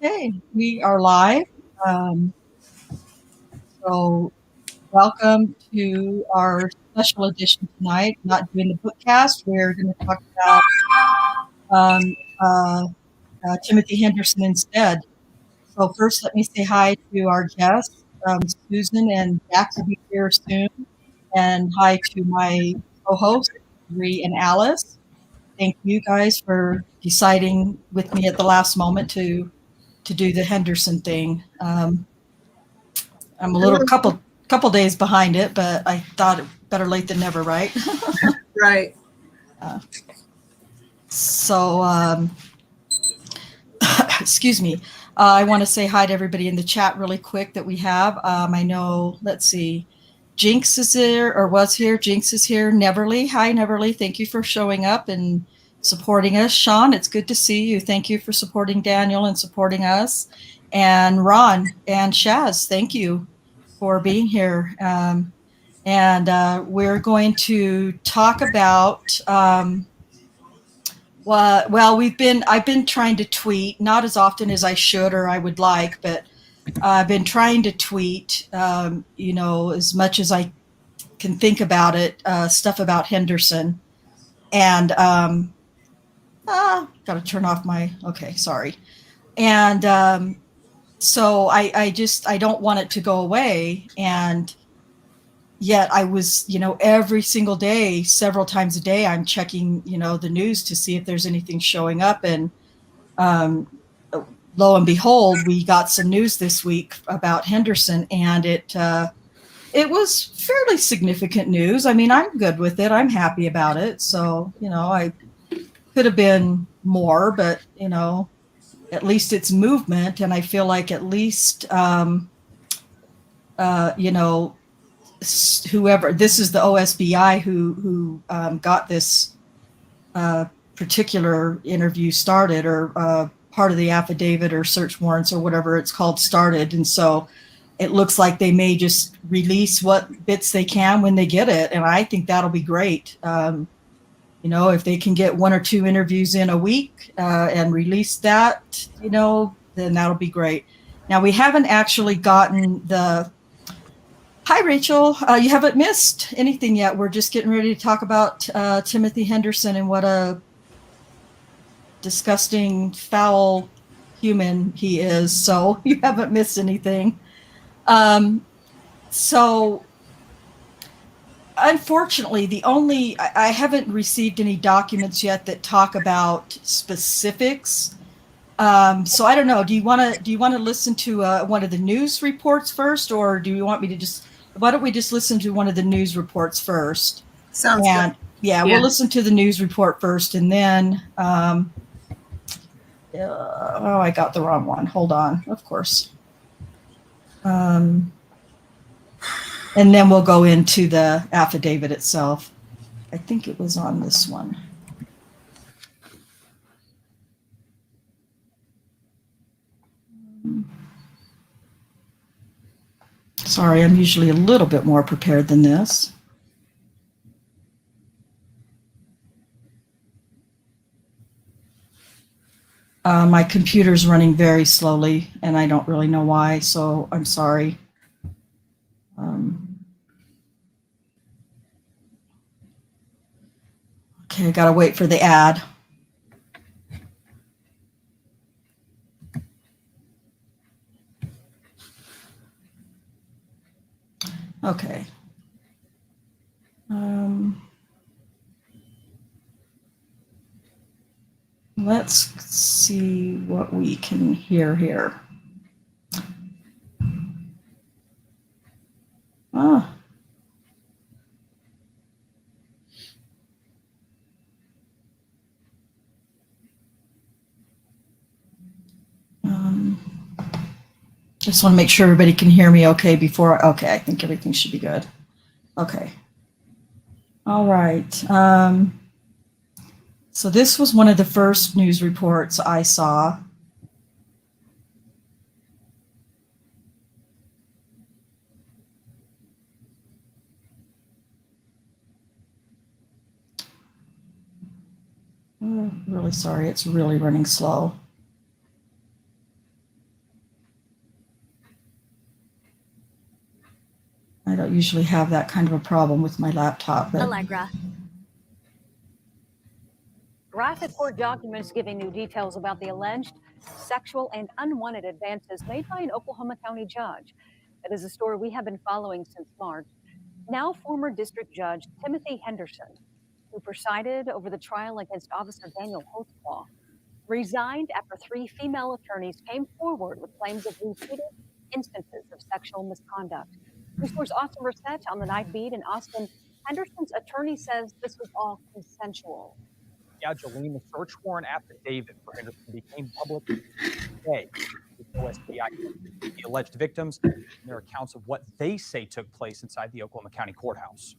Okay, we are live. Um, so welcome to our special edition tonight. Not doing the bookcast. We're going to talk about um, uh, Timothy Henderson instead. So first, let me say hi to our guests. Susan and Jack will be here soon. And hi to my co-hosts, Bree and Alice. Thank you guys for deciding with me at the last moment to do the Henderson thing. I'm a little couple days behind it, but I thought better late than never, right? Right. Uh, so, excuse me. I want to say hi to everybody in the chat really quick that we have. I know, let's see, Jinx is there or was here. Jinx is here. Neverly. Hi, Neverly. Thank you for showing up and supporting us. Sean, it's good to see you. Thank you for supporting Daniel and supporting us. And Ron and Shaz, thank you for being here. And we're going to talk about I've been trying to tweet, not as often as I should or I would like, but I've been trying to tweet, as much as I can think about it, stuff about Henderson. And got to turn off okay, sorry. And so I don't want it to go away. And yet I was, every single day, several times a day, I'm checking, the news to see if there's anything showing up. And lo and behold, we got some news this week about Henderson, and it was fairly significant news. I mean, I'm good with it. I'm happy about it. So, I could have been more, but, at least it's movement. And I feel like at least, whoever, this is the OSBI who got this particular interview started, or part of the affidavit or search warrants or whatever it's called started. And so it looks like they may just release what bits they can when they get it. And I think that'll be great. If they can get one or two interviews in a week and release that, then that'll be great. Now, we haven't actually gotten Hi, Rachel. You haven't missed anything yet. We're just getting ready to talk about Timothy Henderson and what a disgusting, foul human he is. So you haven't missed anything. So unfortunately, I haven't received any documents yet that talk about specifics. So I don't know. Do you want to listen to one of the news reports first, or do you want me to why don't we just listen to one of the news reports first? Sounds good. Yeah, we'll listen to the news report first, and then, I got the wrong one. Hold on, of course. And then we'll go into the affidavit itself. I think it was on this one. Sorry, I'm usually a little bit more prepared than this. My computer's running very slowly, and I don't really know why, so I'm sorry. Okay, I gotta wait for the ad. Okay. Let's see what we can hear here. Ah. Just want to make sure everybody can hear me okay before. Okay, I think everything should be good. Okay. All right. So this was one of the first news reports I saw. Oh, really sorry, it's really running slow. I don't usually have that kind of a problem with my laptop. But Allegra. Graphic court documents giving new details about the alleged sexual and unwanted advances made by an Oklahoma County judge. That is a story we have been following since March. Now, former District Judge Timothy Henderson, who presided over the trial against Officer Daniel Holtzclaw, resigned after 3 female attorneys came forward with claims of repeated instances of sexual misconduct. News Source Austin Reset on the Night Beat in Austin. Henderson's attorney says this was all consensual. Yeah, Jolene, the search warrant affidavit for Henderson became public today. The OSBI, the alleged victims, and their accounts of what they say took place inside the Oklahoma County Courthouse.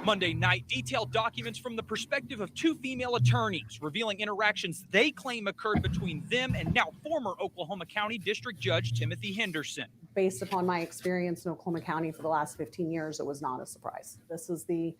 Monday night, detailed documents from the perspective of 2 female attorneys revealing interactions they claim occurred between them and now former Oklahoma County District Judge Timothy Henderson. Based upon my experience in Oklahoma County for the last 15 years, it was not a surprise. This is the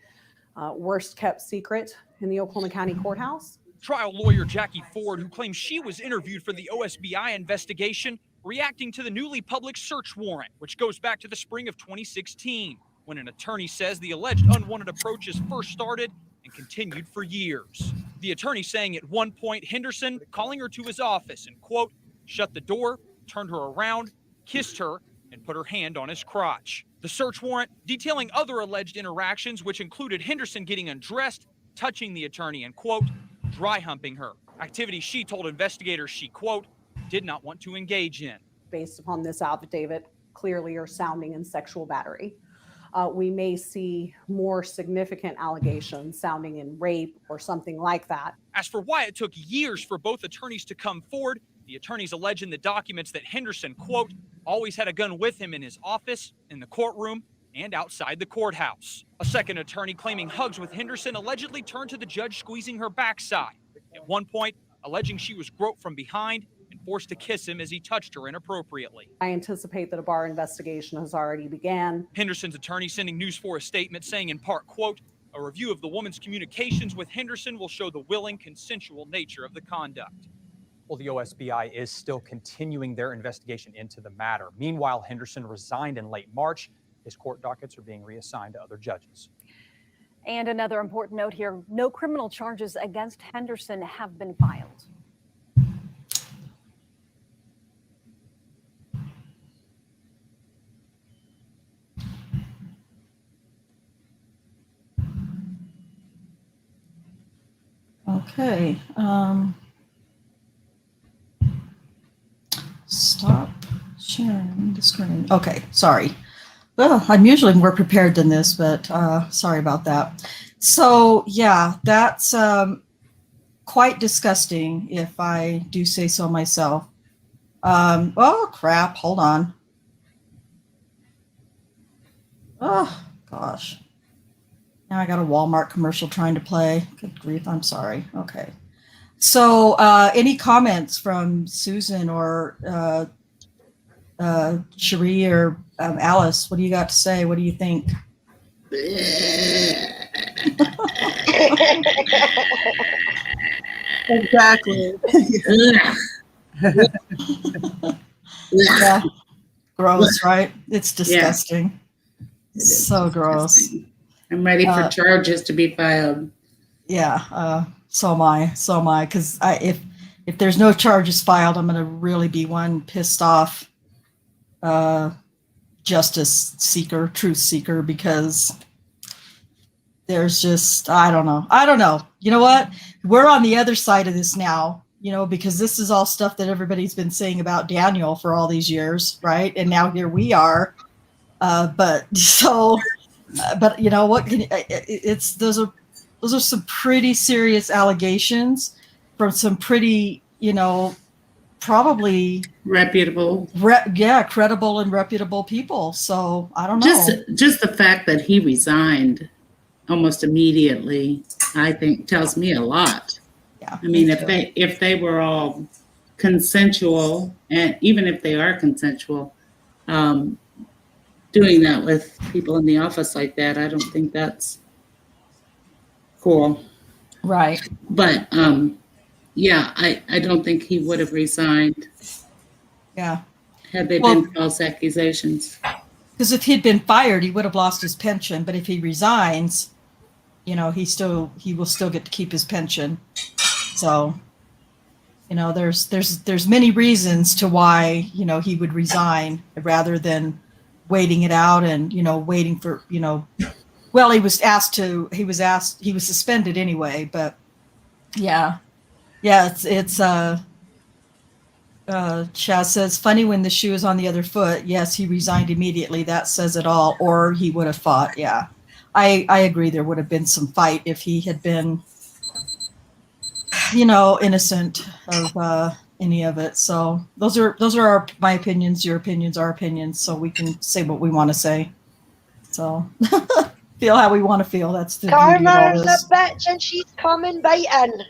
worst kept secret in the Oklahoma County Courthouse. Trial lawyer Jackie Ford, who claims she was interviewed for the OSBI investigation, reacting to the newly public search warrant, which goes back to the spring of 2016, when an attorney says the alleged unwanted approaches first started and continued for years. The attorney saying at one point, Henderson calling her to his office and, quote, shut the door, turned her around, kissed her, and put her hand on his crotch. The search warrant detailing other alleged interactions, which included Henderson getting undressed, touching the attorney, and, quote, dry humping her. Activities she told investigators she, quote, did not want to engage in. Based upon this affidavit, clearly are sounding in sexual battery. We may see more significant allegations sounding in rape or something like that. As for why it took years for both attorneys to come forward, the attorneys allege in the documents that Henderson, quote, always had a gun with him in his office, in the courtroom, and outside the courthouse. A second attorney claiming hugs with Henderson allegedly turned to the judge squeezing her backside. At one point, alleging she was groped from behind and forced to kiss him as he touched her inappropriately. I anticipate that a bar investigation has already began. Henderson's attorney sending News 4 a statement saying in part, quote, a review of the woman's communications with Henderson will show the willing, consensual nature of the conduct. Well, the OSBI is still continuing their investigation into the matter. Meanwhile, Henderson resigned in late March. His court dockets are being reassigned to other judges. And another important note here, no criminal charges against Henderson have been filed. okay. Stop sharing the screen. Okay, sorry. Well, I'm usually more prepared than this, but sorry about that. So yeah, that's quite disgusting, if I do say so myself. Oh crap! Hold on. Oh gosh. Now I got a Walmart commercial trying to play. Good grief! I'm sorry. Okay. So, any comments from Susan or Cherie or Alice? What do you got to say? What do you think? Exactly. Yeah. Gross, right? It's disgusting. It is So gross. disgusting. I'm ready for charges to be filed. Yeah. So am I. Because if there's no charges filed, I'm going to really be one pissed off justice seeker, truth seeker, because there's just, I don't know. You know what? We're on the other side of this now, because this is all stuff that everybody's been saying about Daniel for all these years, right? And now here we are. But you know what? Those are some pretty serious allegations from some pretty, probably Reputable. credible and reputable people. So I don't know. Just the fact that he resigned almost immediately, I think, tells me a lot. Yeah. I mean, if they were all consensual, and even if they are consensual, doing that with people in the office like that, I don't think that's cool. Right. But yeah, I don't think he would have resigned. Yeah. had they Well- been false accusations. Because if he'd been fired, he would have lost his pension. But if he resigns, he will still get to keep his pension. So, there's many reasons to why, he would resign rather than waiting it out and, waiting for, well, he was suspended anyway, but yeah. It's Chaz says, funny when the shoe is on the other foot. Yes, he resigned immediately. That says it all. Or he would have fought. Yeah, I agree. There would have been some fight if he had been, innocent of any of it. So those are my opinions. Your opinions, our opinions. So we can say what we want to say. So feel how we want to feel. That's the beauty of all Karma's a this. bitch and she's coming biting.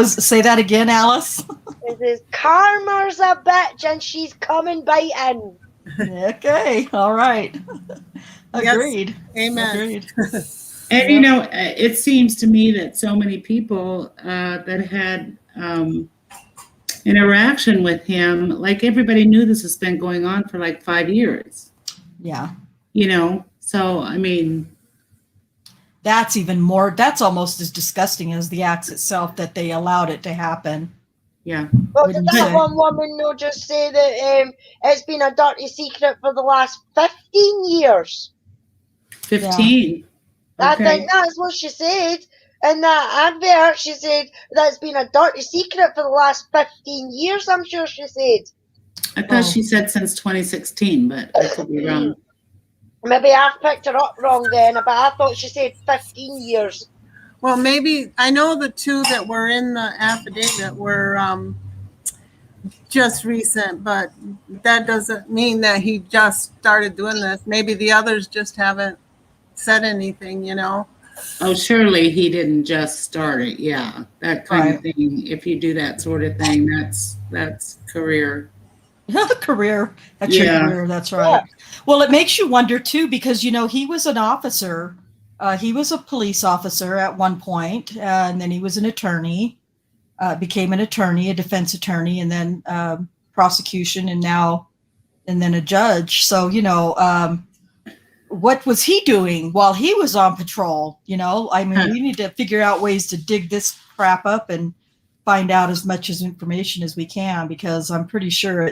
Say that again, Alice? It is Karma's a bitch and she's coming biting. Okay, all right. Yes. Agreed. Amen. Agreed. And it seems to me that so many people that had interaction with him, like everybody knew this has been going on for like 5 years. Yeah. So I mean, That's almost as disgusting as the acts itself, that they allowed it to happen. yeah. Well, Wouldn't did you that say? one woman just say that it's been a dirty secret for the last 15 years? 15. I Okay. think that's what she said. In that advert, she said that's been a dirty secret for the last 15 years, I'm sure she said. I thought she said since 2016, but I could be wrong. Maybe I've picked her up wrong then, but I thought she said 15 years. Well, maybe I know the two that were in the affidavit were just recent, but that doesn't mean that he just started doing this. Maybe the others just haven't said anything, Oh, surely he didn't just start it. Yeah, that kind of thing. If you do that sort of thing, that's career. Career. That's your Yeah. career. That's right. Well, it makes you wonder too, because he was an officer. He was a police officer at one point, and then he was an attorney. Became an attorney, a defense attorney, and then prosecution, and then a judge. So what was he doing while he was on patrol? I mean, we need to figure out ways to dig this crap up and find out as much information as we can, because I'm pretty sure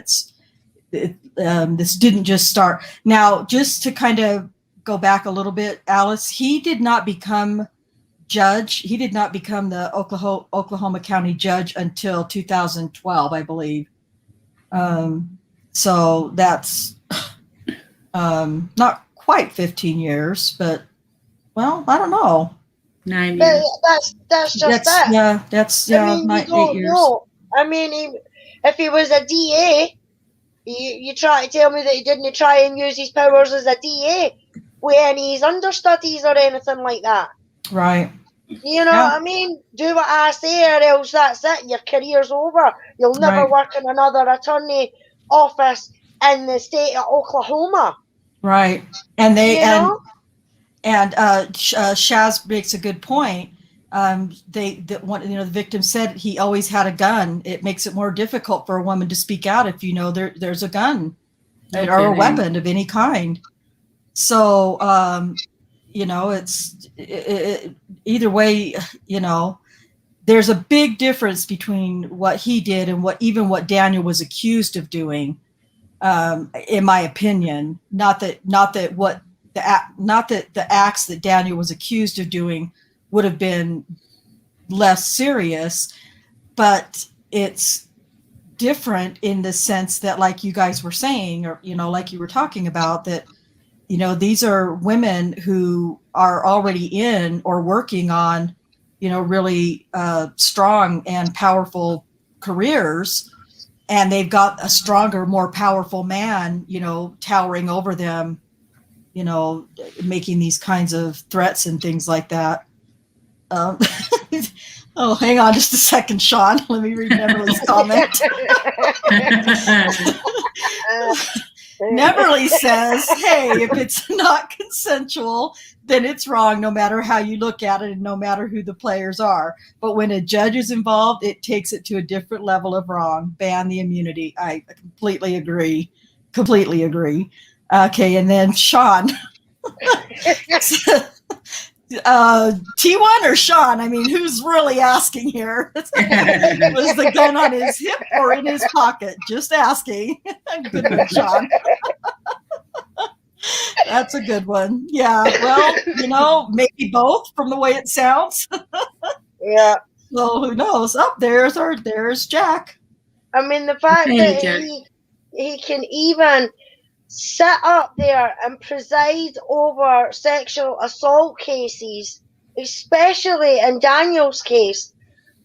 this didn't just start. Now, just to kind of go back a little bit, Alice, he did not become judge. He did not become the Oklahoma County judge until 2012, I believe. So that's not quite 15 years, but well, I don't know. 9 But years. that's just it. Yeah, that's I mean, you 8 don't years. know. I mean, if he was a DA, you try to tell me that he didn't try and use his powers as a DA with any of his understudies or anything like that. Right. You know what I mean? Do what I say, or else that's it. Your career's over. You'll never Right. work in another attorney office in the state of Oklahoma. Right. And You know? Shaz makes a good point. The victim said he always had a gun. It makes it more difficult for a woman to speak out if there's a gun or a weapon of any kind. So it's either way. There's a big difference between what he did and what Daniel was accused of doing. In my opinion, not that the acts that Daniel was accused of doing would have been less serious, but it's different in the sense that, like you guys were saying, or like you were talking about, that these are women who are already in or working on really strong and powerful careers, and they've got a stronger, more powerful man towering over them, making these kinds of threats and things like that. Oh, hang on just a second, Sean. Let me read Emily's comment. Neverly says, hey, if it's not consensual, then it's wrong no matter how you look at it and no matter who the players are. But when a judge is involved, it takes it to a different level of wrong. Ban the immunity. I completely agree. Completely agree. Okay, and then Sean. T1 or Sean? I mean, who's really asking here? Was the gun on his hip or in his pocket? Just asking. Good one, Sean. That's a good one. Yeah, well, maybe both from the way it sounds. Yeah. Well, who knows? There's Jack. I mean, the fact that he can even sit up there and preside over sexual assault cases, especially in Daniel's case,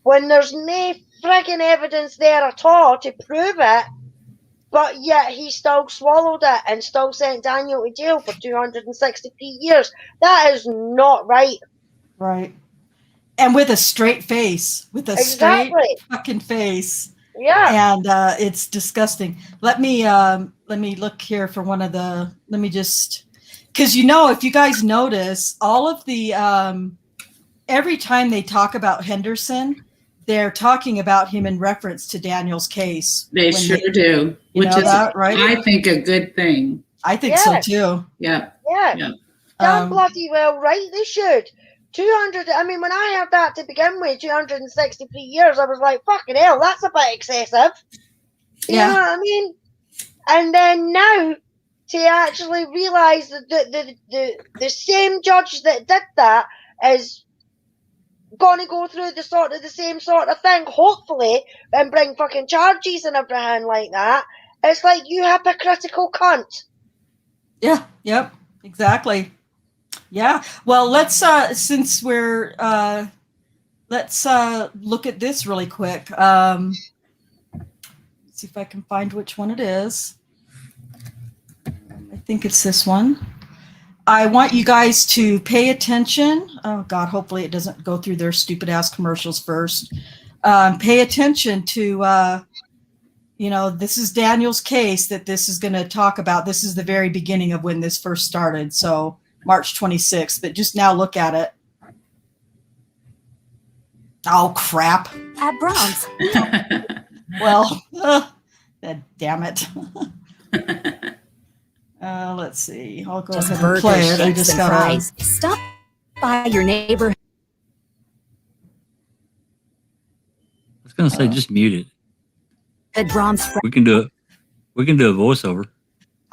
when there's no friggin' evidence there at all to prove it, but yet he still swallowed it and still sent Daniel to jail for 260 years. That is not right. Right. And with a straight face. With a straight fucking face. Yeah. And it's disgusting. Let me look here for one of the, because if you guys notice, all of the, every time they talk about Henderson, they're talking about him in reference to Daniel's case. They sure do, which is, right? I think, a good thing. I think so too. Yeah. Yeah. Damn bloody well right, they should. 200, I mean, when I heard that to begin with, 263 years, I was like, fucking hell, that's a bit excessive. You know what I mean? And then now, to actually realise that the same judge that did that is going to go through the same sort of thing, hopefully, and bring fucking charges and everything like that. It's like, you hypocritical cunt. Yeah, yep, exactly. Yeah. Well, let's since we're let's look at this really quick. See if I can find which one it is. I think it's this one. I want you guys to pay attention. Oh God, hopefully it doesn't go through their stupid ass commercials first. Pay attention to this is Daniel's case that this is going to talk about. This is the very beginning of when this first started. So March 26th, but just now look at it. Oh, crap. At Browns. Well, damn it. Let's see. I'll go ahead and play it. I just got to stop by your neighbor. I was going to say, just mute it. At Browns. We can do it. We can do a voiceover.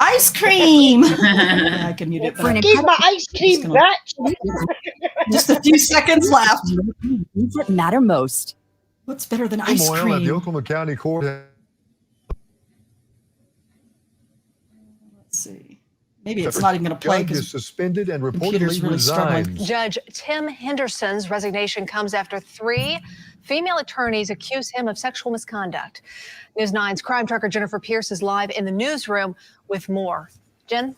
Ice cream. I can mute it. Give my ice cream, bitch. Just a few seconds left. That matter most. What's better than ice cream? At the Oklahoma County Court. Let's see. Maybe it's not even going to play because suspended and reportedly really resigned. Judge Tim Henderson's resignation comes after 3 female attorneys accuse him of sexual misconduct. News 9's crime tracker Jennifer Pierce is live in the newsroom with more. Jen?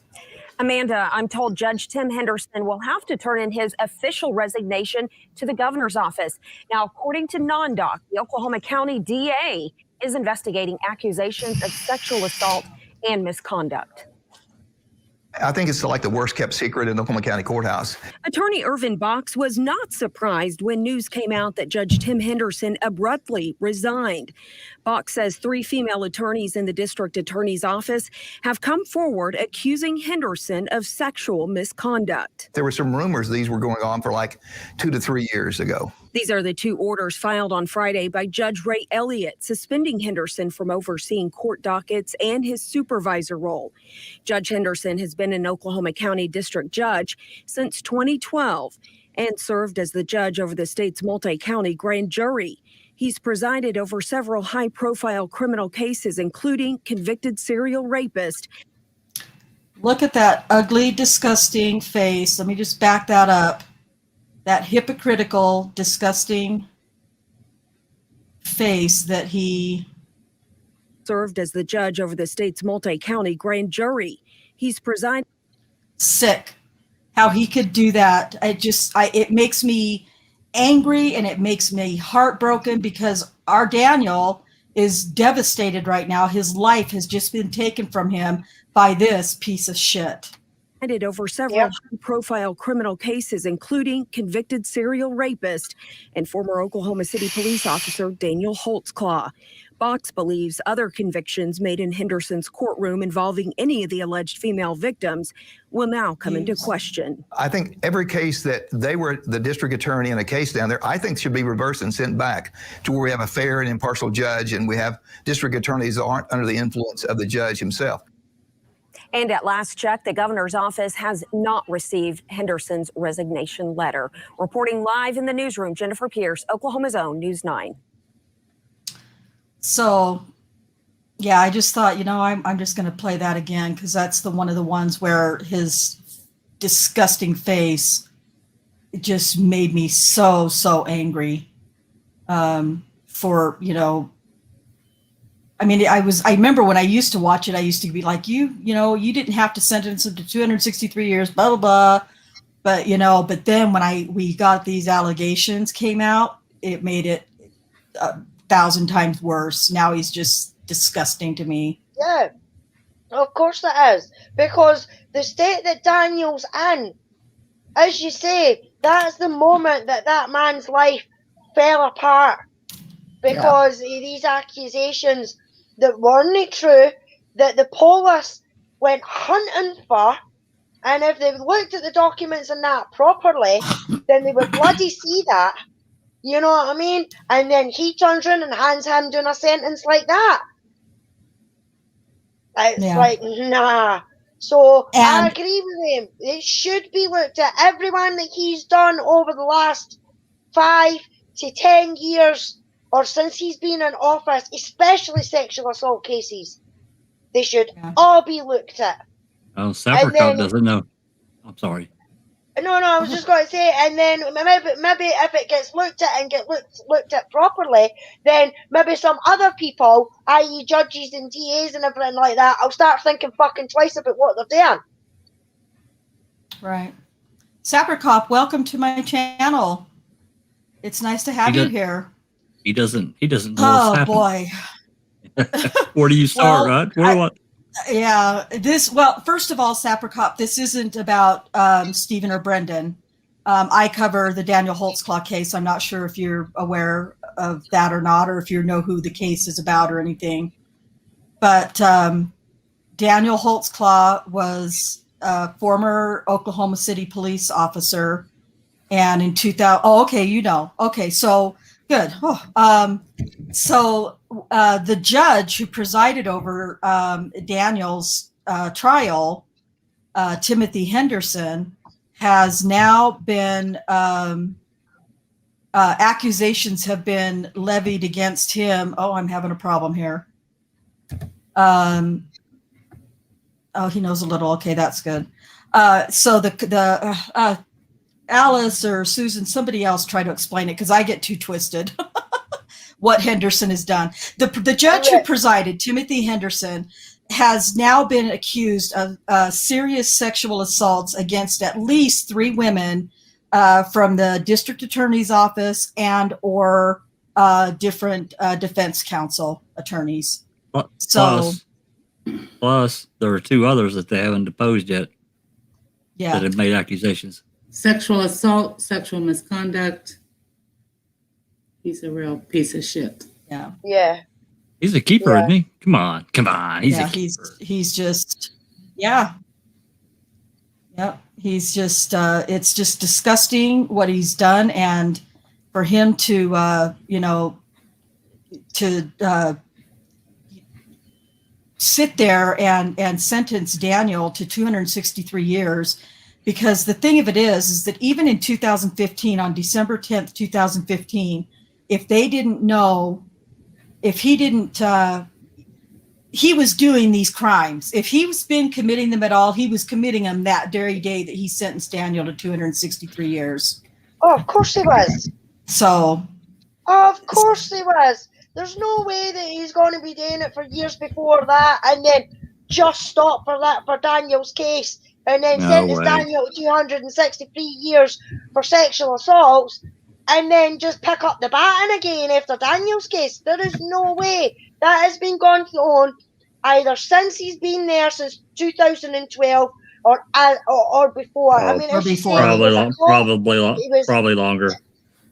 Amanda, I'm told Judge Tim Henderson will have to turn in his official resignation to the governor's office. Now, according to NonDoc, the Oklahoma County DA is investigating accusations of sexual assault and misconduct. I think it's like the worst kept secret in the Oklahoma County Courthouse. Attorney Irvin Box was not surprised when news came out that Judge Tim Henderson abruptly resigned. Box says 3 female attorneys in the district attorney's office have come forward accusing Henderson of sexual misconduct. There were some rumors these were going on for like 2 to 3 years ago. These are the 2 orders filed on Friday by Judge Ray Elliott, suspending Henderson from overseeing court dockets and his supervisor role. Judge Henderson has been an Oklahoma County district judge since 2012 and served as the judge over the state's multi-county grand jury. He's presided over several high-profile criminal cases, including convicted serial rapist. Look at that ugly, disgusting face. Let me just back that up. That hypocritical, disgusting face that he served as the judge over the state's multi-county grand jury. He's presided. Sick. How he could do that. It makes me angry and it makes me heartbroken because our Daniel is devastated right now. His life has just been taken from him by this piece of shit. Over several high-profile criminal cases, including convicted serial rapist and former Oklahoma City police officer Daniel Holtzclaw. Box believes other convictions made in Henderson's courtroom involving any of the alleged female victims will now come into question. I think every case that they were the district attorney in a case down there, I think should be reversed and sent back to where we have a fair and impartial judge, and we have district attorneys that aren't under the influence of the judge himself. And at last check, the governor's office has not received Henderson's resignation letter. Reporting live in the newsroom, Jennifer Pierce, Oklahoma's own News 9. So, yeah, I just thought, I'm just going to play that again because that's one of the ones where his disgusting face just made me so angry. I remember when I used to watch it, I used to be like, you didn't have to sentence him to 263 years, blah, blah, blah. But then when we got these allegations came out, it made it 1,000 times worse. Now he's just disgusting to me. Yeah, of course it is. Because the state that Daniel's in, as you say, that's the moment that man's life fell apart. Because these accusations that weren't true, that the police went hunting for, and if they looked at the documents and that properly, then they would bloody see that. You know what I mean? And then he turns around and hands him doing a sentence like that. It's like, nah. So I agree with him. It should be looked at. Everyone that he's done over the last 5 to 10 years, or since he's been in office, especially sexual assault cases, they should all be looked at. Oh, Sappercop doesn't know. I'm sorry. No, I was just going to say, and then maybe if it gets looked at and get looked at properly, then maybe some other people, i.e. judges and DAs and everything like that, will start thinking fucking twice about what they're doing. Right. Sappercop, welcome to my channel. It's nice to have you here. He doesn't know what's happening. Boy. Where do you start, right? First of all, Sappercop, this isn't about Stephen or Brendan. I cover the Daniel Holtzclaw case. I'm not sure if you're aware of that or not, or if you know who the case is about or anything. But Daniel Holtzclaw was a former Oklahoma City police officer. And in 2000, okay, so good. The judge who presided over Daniel's trial, Timothy Henderson, has now been accusations have been levied against him. Oh, I'm having a problem here. He knows a little. Okay, that's good. So the Alice or Susan, somebody else try to explain it because I get too twisted. What Henderson has done. The judge who presided, Timothy Henderson, has now been accused of serious sexual assaults against at least 3 women from the district attorney's office and or different defense counsel attorneys. Plus, there are 2 others that they haven't deposed yet that have made accusations. Sexual assault, sexual misconduct. He's a real piece of shit. Yeah. He's a keeper, isn't he? Come on. He's a keeper. He's just, he's just, it's just disgusting what he's done. And for him to, sit there and sentence Daniel to 263 years. Because the thing of it is that even in 2015, on December 10th, 2015, if they didn't know, if he didn't, he was doing these crimes. If he was been committing them at all, he was committing them that very day that he sentenced Daniel to 263 years. Oh, of course he was. So. Of course he was. There's no way that he's going to be doing it for years before that and then just stop for Daniel's case. And then sentence Daniel to 263 years for sexual assaults, and then just pick up the baton again after Daniel's case. There is no way. That has been going on either since he's been there since 2012 or before. I mean, as you say, he was a cop. Probably longer.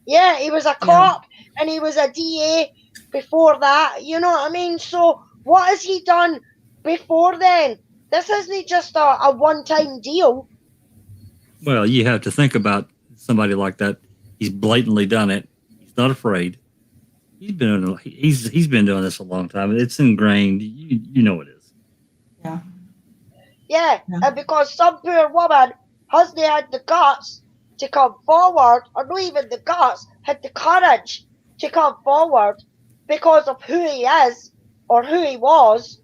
Yeah, he was a cop and he was a DA before that. You know what I mean? So what has he done before then? This isn't just a one-time deal. Well, you have to think about somebody like that. He's blatantly done it. He's not afraid. He's been doing this a long time. It's ingrained. You know it is. Yeah, and because some poor woman hasn't had the guts to come forward, or not even the guts, had the courage to come forward because of who he is or who he was.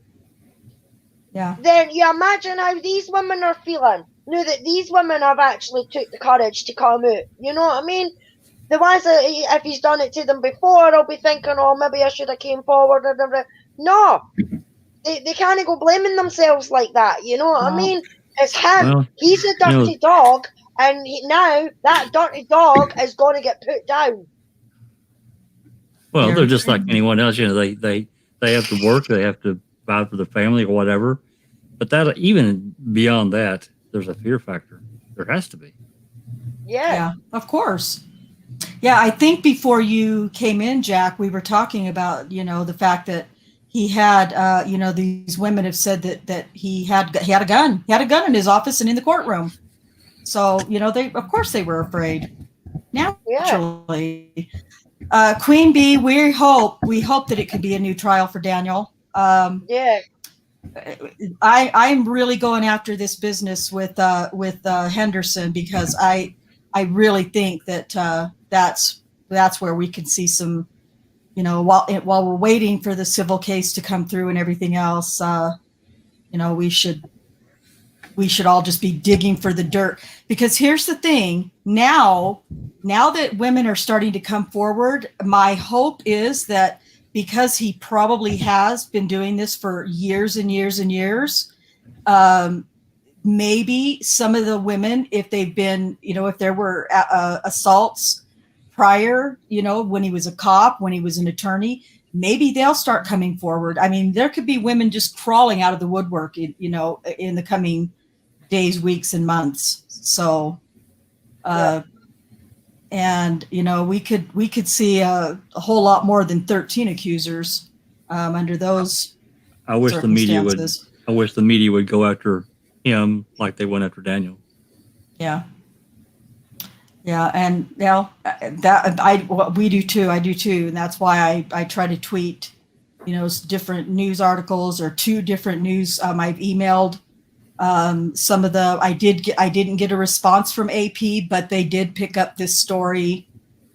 Yeah. Then you imagine how these women are feeling now that these women have actually took the courage to come out. You know what I mean? The ones that if he's done it to them before, they'll be thinking, oh, maybe I should have came forward. No, they can't go blaming themselves like that. You know what I mean? It's him. Well, He's a dirty dog, and now that dirty dog is going to get put down. Well, they're just like anyone else. You know, they have to work. They have to provide for their family or whatever. But that, even beyond that, there's a fear factor. There has to be. Yeah, of course. Yeah, I think before you came in, Jack, we were talking about, the fact that he had, these women have said that he had a gun. He had a gun in his office and in the courtroom. So, of course they were afraid. Naturally. Queen Bee, we hope that it could be a new trial for Daniel. I'm really going after this business with Henderson, because I really think that that's where we can see some, while we're waiting for the civil case to come through and everything else, we should all just be digging for the dirt. Because here's the thing, now that women are starting to come forward, my hope is that because he probably has been doing this for years and years and years, maybe some of the women, if they've been, if there were assaults prior, when he was a cop, when he was an attorney, maybe they'll start coming forward. I mean, there could be women just crawling out of the woodwork, in the coming days, weeks, and months. So, and we could see a whole lot more than 13 accusers under those circumstances. I wish the media would go after him like they went after Daniel. Yeah, and we do too. I do too, and that's why I try to tweet, different news articles or 2 different news. I've emailed some of the. I didn't get a response from AP, but they did pick up this story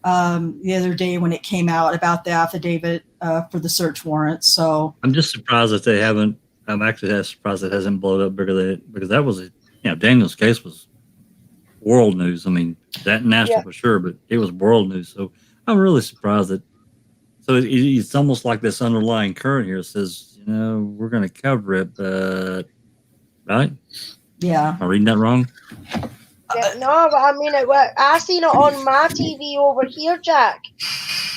the other day when it came out about the affidavit for the search warrant. So I'm just surprised that they haven't. I'm actually surprised it hasn't blown up bigger than it, because that was Daniel's case was world news. I mean, that national for sure, but it was world news. So I'm really surprised that. So it's almost like this underlying current here says, we're going to cover it, but right? Yeah. Am I reading that wrong? No, but I mean, I seen it on my TV over here, Jack.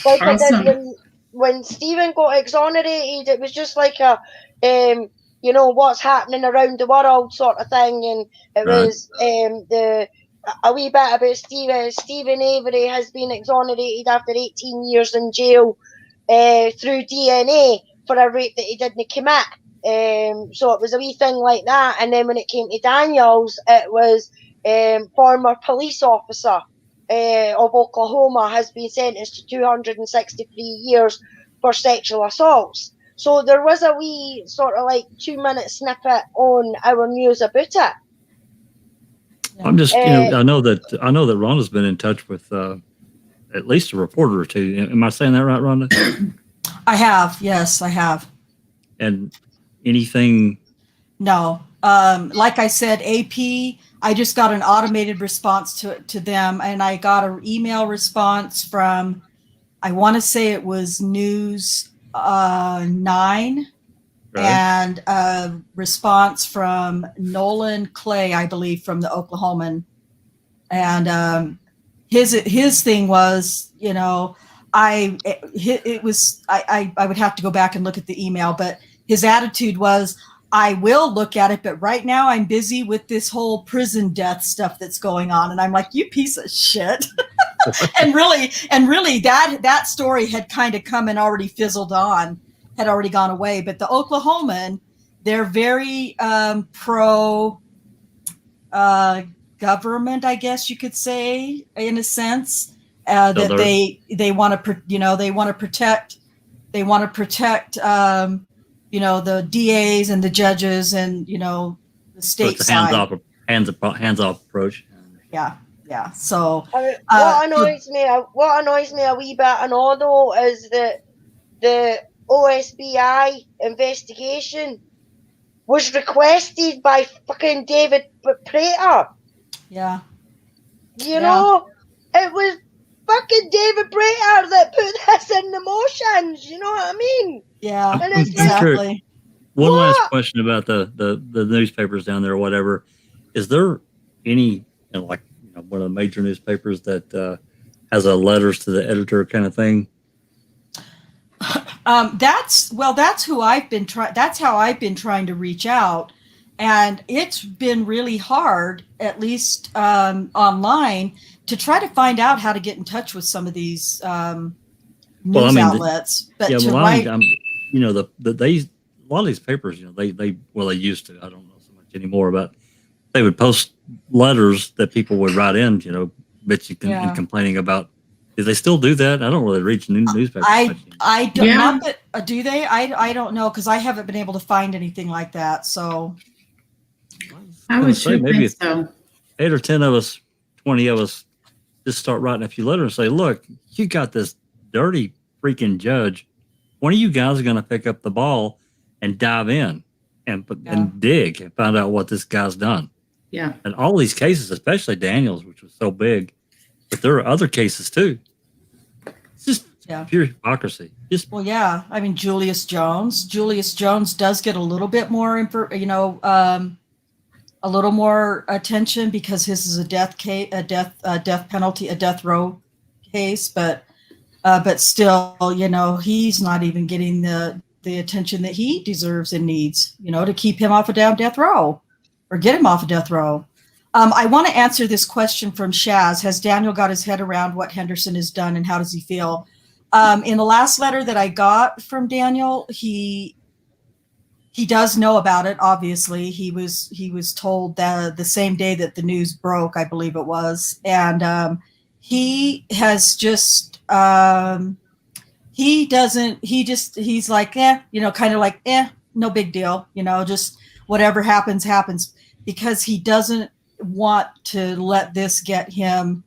Like Awesome. it did when Stephen got exonerated. It was just like a, what's happening around the world sort of thing, and it was a wee bit about Stephen Avery has been exonerated after 18 years in jail through DNA for a rape that he didn't commit. So it was a wee thing like that, and then when it came to Daniels, it was former police officer of Oklahoma has been sentenced to 263 years for sexual assaults. So there was a wee sort of like 2-minute snippet on our news about it. I'm just, I know that Rhonda's been in touch with at least a reporter or 2. Am I saying that right, Rhonda? I have, yes, I have. And anything? No, like I said, AP. I just got an automated response to them, and I got an email response from, I want to say it was News 9, right, and a response from Nolan Clay, I believe, from the Oklahoman, and his thing was, I would have to go back and look at the email, but his attitude was, I will look at it, but right now I'm busy with this whole prison death stuff that's going on. And I'm like, you piece of shit. and really that story had kind of come and already fizzled on, had already gone away. But the Oklahoman, they're very pro government, I guess you could say, in a sense, that they want to, they want to protect, the DAs and the judges and, the state side. Hands off approach. Yeah. So what annoys me a wee bit and all though is that the OSBI investigation was requested by fucking David Prater. Yeah. You know, it was fucking David Prater that put this in the motions. You know what I mean? Yeah, and it's exactly. One last question about the newspapers down there or whatever. Is there any, one of the major newspapers that has a letters to the editor kind of thing? That's who I've been that's how I've been trying to reach out, and it's been really hard, at least online, to try to find out how to get in touch with some of these news outlets. But yeah, to write, a lot of these papers, they used to. I don't know so much anymore, but they would post letters that people would write in, bitching and complaining about. Do they still do that? I don't really read newspapers. I don't. Yeah. Not that, do they? I don't know, because I haven't been able to find anything like that. So I would say maybe so. 8 or 10 of us, 20 of us, just start writing a few letters and say, "Look, you got this dirty freaking judge. When are you guys going to pick up the ball and dive in and dig and find out what this guy's done?" Yeah. And all these cases, especially Daniel's, which was so big, but there are other cases too. It's just pure hypocrisy. I mean, Julius Jones does get a little bit more a little more attention because his is a death case, a death penalty, a death row case, but still, he's not even getting the attention that he deserves and needs, to keep him off of death row or get him off of death row. I want to answer this question from Shaz. Has Daniel got his head around what Henderson has done, and how does he feel? In the last letter that I got from Daniel, he does know about it. Obviously, he was told that the same day that the news broke, I believe it was, and he has just he's like, kind of like, no big deal, just whatever happens, because he doesn't want to let this get him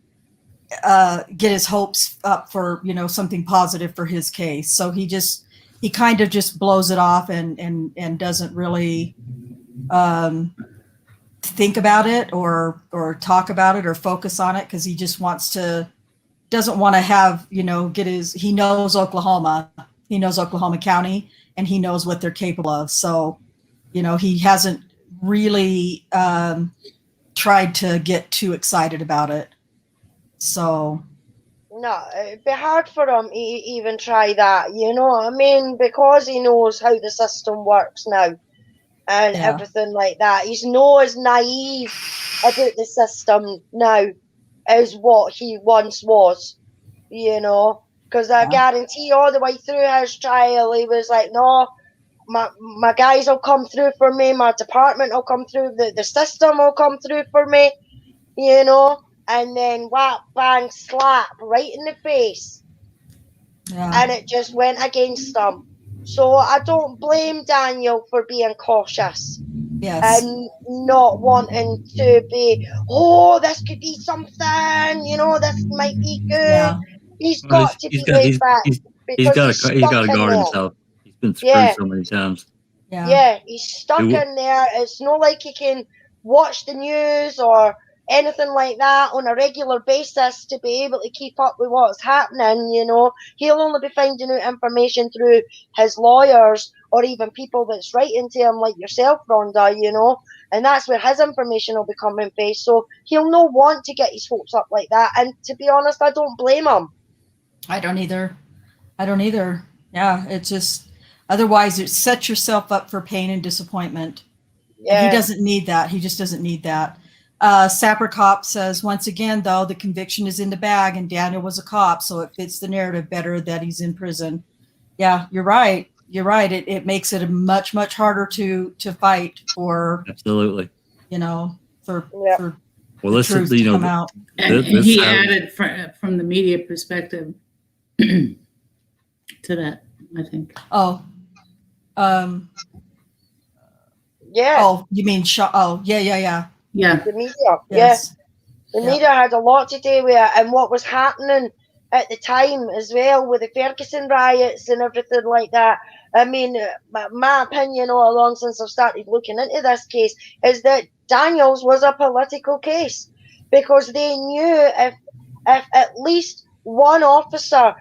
get his hopes up for something positive for his case. So he kind of just blows it off and doesn't really think about it or talk about it or focus on it, because he just doesn't want to have he knows Oklahoma County, and he knows what they're capable of. So he hasn't really tried to get too excited about it. So no, it'd be hard for him to even try that, you know what I mean? Because he knows how the system works now and everything like that. He's not as naive about the system now as what he once was, because I guarantee all the way through his trial, he was like, no, my guys will come through for me, my department will come through, the system will come through for me, and then whap, bang, slap right in the face. And it just went against him. So I don't blame Daniel for being cautious. Yes. And not wanting to be, this could be something, this might be good. Yeah. He's got to be laid back. He's got to guard himself. He's been screwed so many times. Yeah, he's stuck in there. It's not like he can watch the news or anything like that on a regular basis to be able to keep up with what's happening. He'll only be finding out information through his lawyers or even people that's writing to him, like yourself, Rhonda, and that's where his information will be coming based. So he'll not want to get his hopes up like that. And to be honest, I don't blame him. I don't either. Yeah, it's just, Otherwise, it sets yourself up for pain and disappointment. Yeah. And he doesn't need that. He just doesn't need that. Sapper Cop says, once again, though, the conviction is in the bag and Daniel was a cop, so it fits the narrative better that he's in prison. Yeah, you're right. You're right. It makes it much, much harder to fight for. Absolutely. You know, for well, this truth is, to come out. And he added from the media perspective to that, I think. Oh. Yeah. Oh, you mean yeah. Yeah. The media. Yes. The media had a lot to do with it, and what was happening at the time as well with the Ferguson riots and everything like that. I mean, my opinion all along since I've started looking into this case is that Daniels was a political case, because they knew if at least one officer,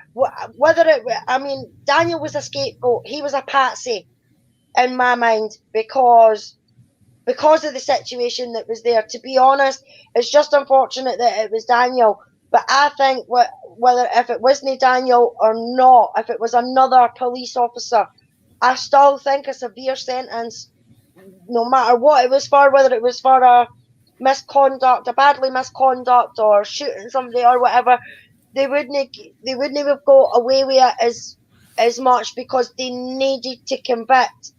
Daniel was a scapegoat. He was a patsy in my mind because of the situation that was there. To be honest, it's just unfortunate that it was Daniel. But I think whether if it wasn't Daniel or not, if it was another police officer, I still think a severe sentence, no matter what it was for, whether it was for a misconduct, a badly misconduct, or shooting somebody or whatever, they wouldn't have got away with it as much, because they needed to convict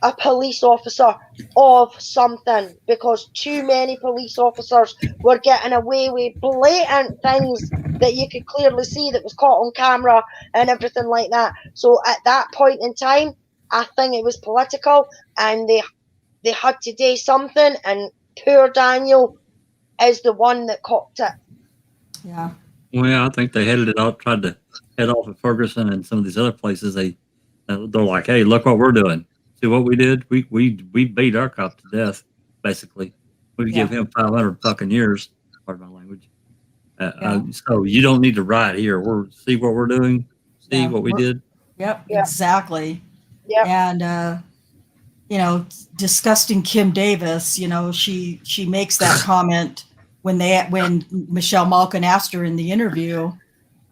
a police officer of something, because too many police officers were getting away with blatant things that you could clearly see that was caught on camera and everything like that. So at that point in time, I think it was political, and they had to do something, and poor Daniel is the one that copped it. Yeah. Well, I think they headed it off, tried to head off at Ferguson and some of these other places. They're like, hey, look what we're doing. See what we did? We beat our cop to death, basically. We give him 500 fucking years. Pardon my language. So you don't need to ride here. See what we're doing. See what we did. Yep, exactly. Yep. And disgusting Kim Davis. She makes that comment when Michelle Malkin asked her in the interview.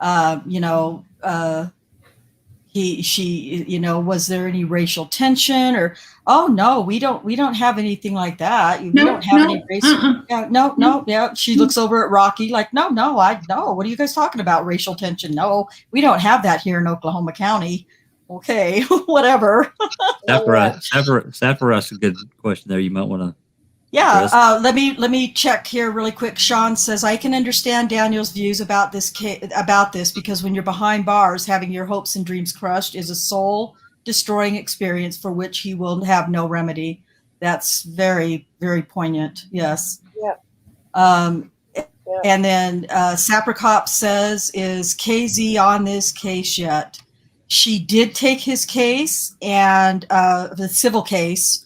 Was there any racial tension, or no, we don't have anything like that. We don't have any racial. Yeah. She looks over at Rocky like, no, what are you guys talking about? Racial tension? No, we don't have that here in Oklahoma County. Okay, whatever. Sapper asked a good question there. You might want to. Yeah, let me check here really quick. Sean says, I can understand Daniel's views about this because when you're behind bars, having your hopes and dreams crushed is a soul-destroying experience for which he will have no remedy. That's very, very poignant. Yes. Yeah. And then Sapper Cop says, is KZ on this case yet? She did take his case, and the civil case.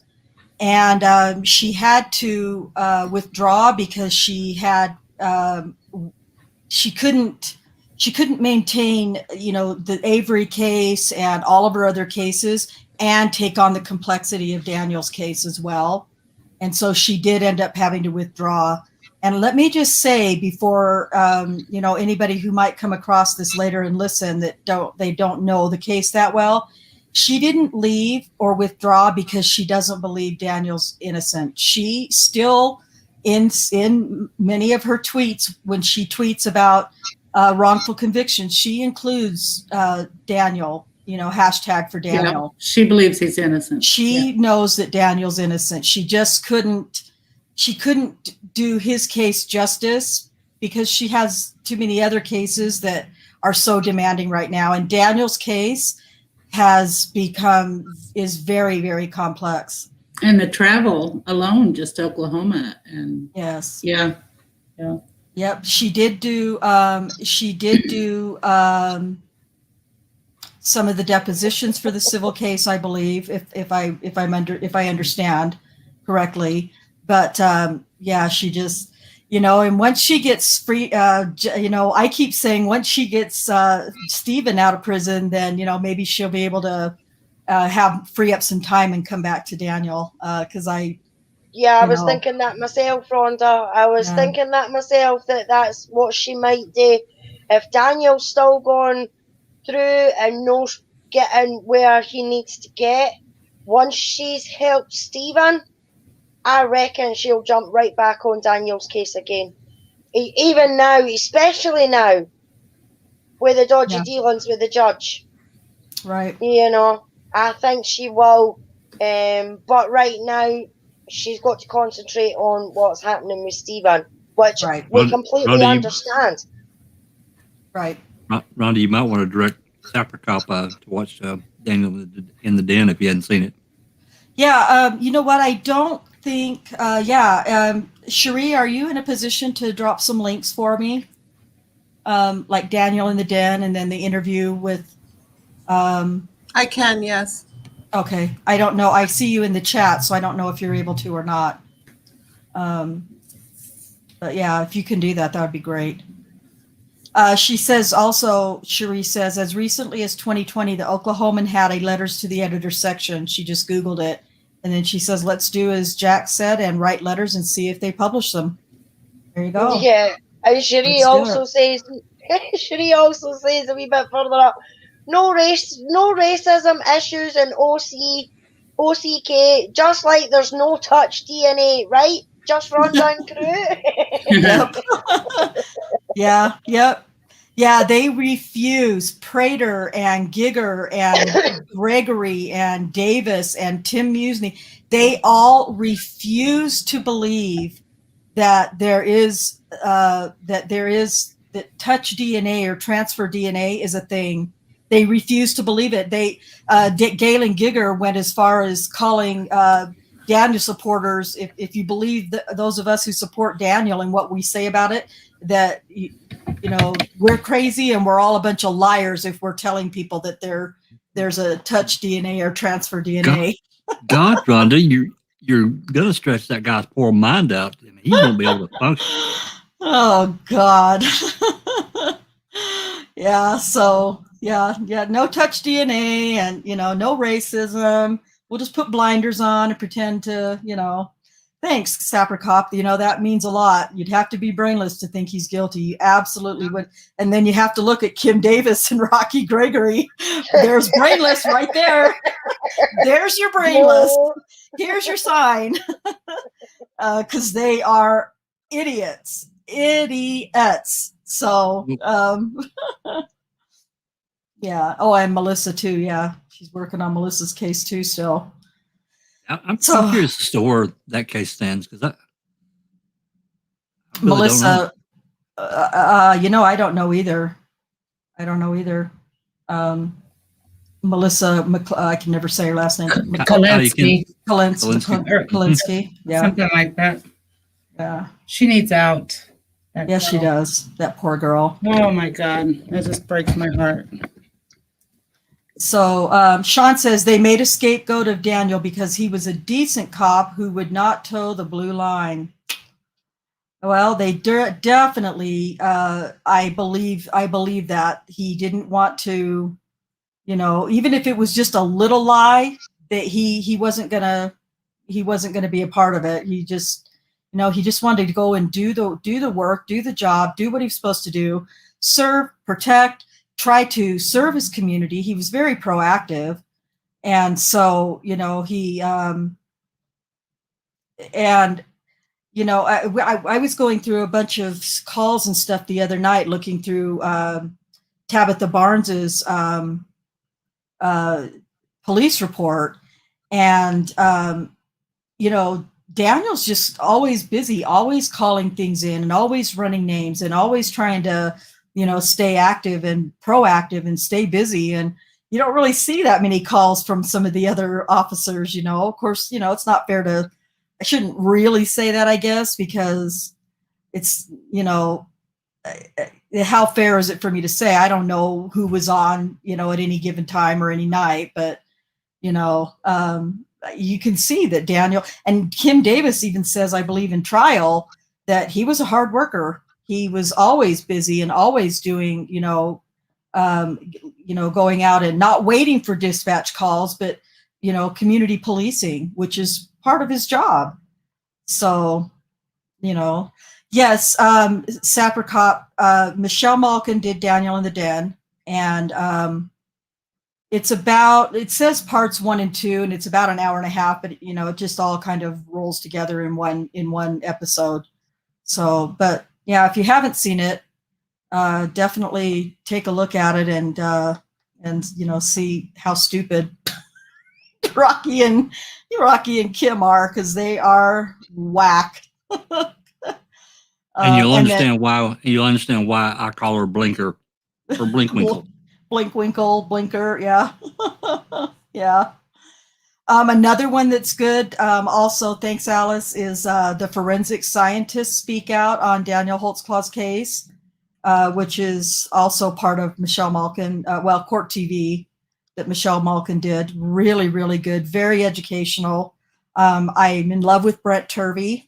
And she had to withdraw because she couldn't maintain, the Avery case and all of her other cases and take on the complexity of Daniel's case as well. And so she did end up having to withdraw. And let me just say before, anybody who might come across this later and listen that they don't know the case that well, she didn't leave or withdraw because she doesn't believe Daniel's innocent. She still, in many of her tweets, when she tweets about wrongful conviction, she includes Daniel, hashtag for Daniel. Yeah, she believes he's innocent. She knows that Daniel's innocent. She just couldn't do his case justice because she has too many other cases that are so demanding right now. And Daniel's case is very, very complex. And the travel alone, just Oklahoma, and yes, yep. She did do some of the depositions for the civil case, I believe, if I understand correctly. But she just. And once she gets free, I keep saying once she gets Stephen out of prison, then, maybe she'll be able to free up some time and come back to Daniel. Because I was thinking that myself, Rhonda. I was thinking that myself, that's what she might do. If Daniel's still going through and no getting where he needs to get. Once she's helped Stephen, I reckon she'll jump right back on Daniel's case again. Even now, especially now, with the dodgy dealings with the judge. Right. You know, I think she will. But right now, she's got to concentrate on what's happening with Stephen, which we completely understand. Right. Rhonda, you might want to direct Sapricop to watch Daniel in the Den if you hadn't seen it. Yeah, you know what? I don't think. Cherie, are you in a position to drop some links for me? Like Daniel in the Den, and then the interview with. I can, yes. Okay, I don't know. I see you in the chat, so I don't know if you're able to or not. But yeah, if you can do that, that would be great. She says also, Cherie says, as recently as 2020, the Oklahoman had a letters to the editor section. She just Googled it. And then she says, let's do as Jack said and write letters and see if they publish them. There you go. Yeah. And Cherie also says, Cherie also says a wee bit further up, no racism issues in OCK, just like there's no touch DNA, right? Just run down through. Yep. Yeah, they refuse. Prater and Giger and Gregory and Davis and Tim Musney, they all refuse to believe that there is that touch DNA or transfer DNA is a thing. They refuse to believe it. Galen Giger went as far as calling Daniel supporters, if you believe those of us who support Daniel and what we say about it, that we're crazy and we're all a bunch of liars if we're telling people that there's a touch DNA or transfer DNA. God, Rhonda, you're gonna stretch that guy's poor mind out. I mean, he won't be able to function. Oh God. Yeah. So yeah. No touch DNA and no racism. We'll just put blinders on and pretend to Thanks, Sapricop. That means a lot. You'd have to be brainless to think he's guilty. You absolutely would. And then you have to look at Kim Davis and Rocky Gregory. There's brainless right there. There's your brainless. Here's your sign. Because they are idiots. So, yeah. Oh, and Melissa too. Yeah. She's working on Melissa's case too still. I'm curious as to where that case stands because I really Melissa, don't know. I don't know either. Melissa, I can never say her last name. Kalinsky. Yeah. Something like that. Yeah. She needs out. Yes, she does. That poor girl. Oh my God. That just breaks my heart. So Sean says they made a scapegoat of Daniel because he was a decent cop who would not toe the blue line. Well, they definitely, I believe that he didn't want to, even if it was just a little lie, that he wasn't gonna be a part of it. He just, he just wanted to go and do the work, do the job, do what he was supposed to do, serve, protect, try to serve his community. He was very proactive. And so, he, I was going through a bunch of calls and stuff the other night, looking through Tabitha Barnes's police report. And, Daniel's just always busy, always calling things in and always running names and always trying to, stay active and proactive and stay busy. And you don't really see that many calls from some of the other officers, Of course, it's not fair to, I shouldn't really say that, I guess, because it's, how fair is it for me to say? I don't know who was on, at any given time or any night, but, you can see that Daniel, and Kim Davis even says, I believe in trial, that he was a hard worker. He was always busy and always doing, going out and not waiting for dispatch calls, but, community policing, which is part of his job. So, yes, Sapricop, Michelle Malkin did Daniel in the Den, and it says parts 1 and 2, and it's about an hour and a half, but it just all kind of rolls together in one episode. So, but yeah, if you haven't seen it, definitely take a look at it and see how stupid Rocky and Kim are, because they are whack. And you'll understand why I call her Blinker or Blinkwinkle. Blinkwinkle, Blinker, yeah. Yeah. Another one that's good, also, thanks, Alice, is the forensic scientists speak out on Daniel Holtzclaw's case, which is also part of Michelle Malkin, Court TV, that Michelle Malkin did. Really, really good, very educational. I'm in love with Brett Turvey.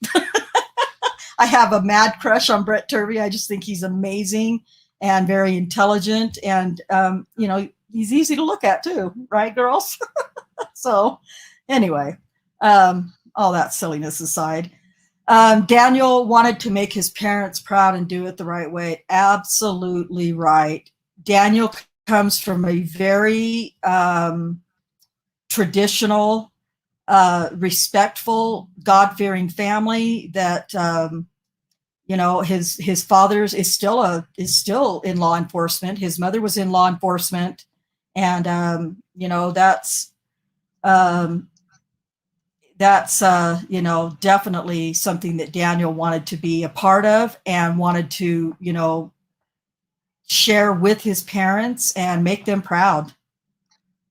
I have a mad crush on Brett Turvey. I just think he's amazing and very intelligent, and he's easy to look at too, right, girls? So anyway, all that silliness aside, Daniel wanted to make his parents proud and do it the right way. Absolutely right. Daniel comes from a very traditional, respectful, God-fearing family that his father's is still in law enforcement. His mother was in law enforcement, and that's definitely something that Daniel wanted to be a part of and wanted to share with his parents and make them proud.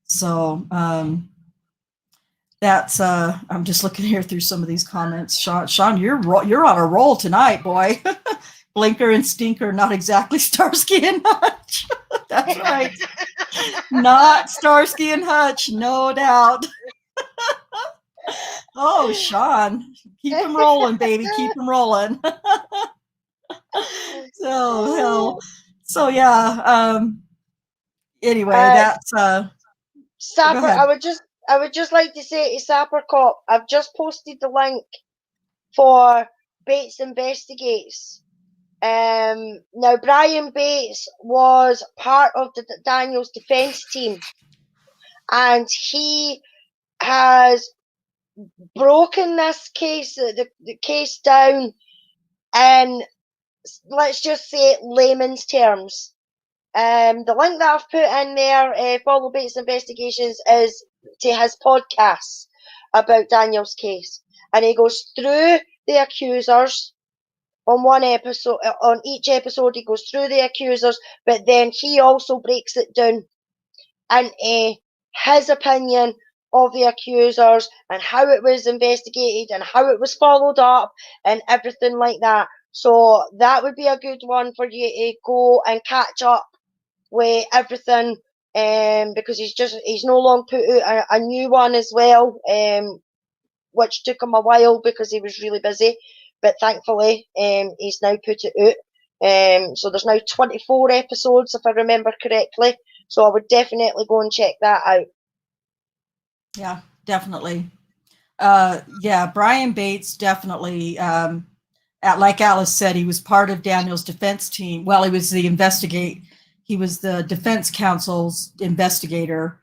So that's I'm just looking here through some of these comments. Sean, you're on a roll tonight, boy. Blinker and Stinker, not exactly Starsky and Hutch. That's right. Not Starsky and Hutch, no doubt. Oh, Sean, keep them rolling, baby. Keep them rolling. So yeah. Anyway, that's Sapper. I would just like to say to Sapper Cop, I've just posted the link for Bates Investigates. Now Brian Bates was part of Daniel's defense team, and he has broken this case, the case down in, let's just say, layman's terms. The link that I've put in there, Follow Bates Investigations, is to his podcast about Daniel's case, and he goes through the accusers on one episode. On each episode, he goes through the accusers, but then he also breaks it down into his opinion of the accusers and how it was investigated and how it was followed up and everything like that. So that would be a good one for you to go and catch up with everything, because he's no long put out a new one as well, which took him a while because he was really busy, but thankfully he's now put it out. So there's now 24 episodes, if I remember correctly. So I would definitely go and check that out. Yeah, definitely. Yeah, Brian Bates definitely, like Alice said, he was part of Daniel's defense team. Well, he was he was the defense counsel's investigator.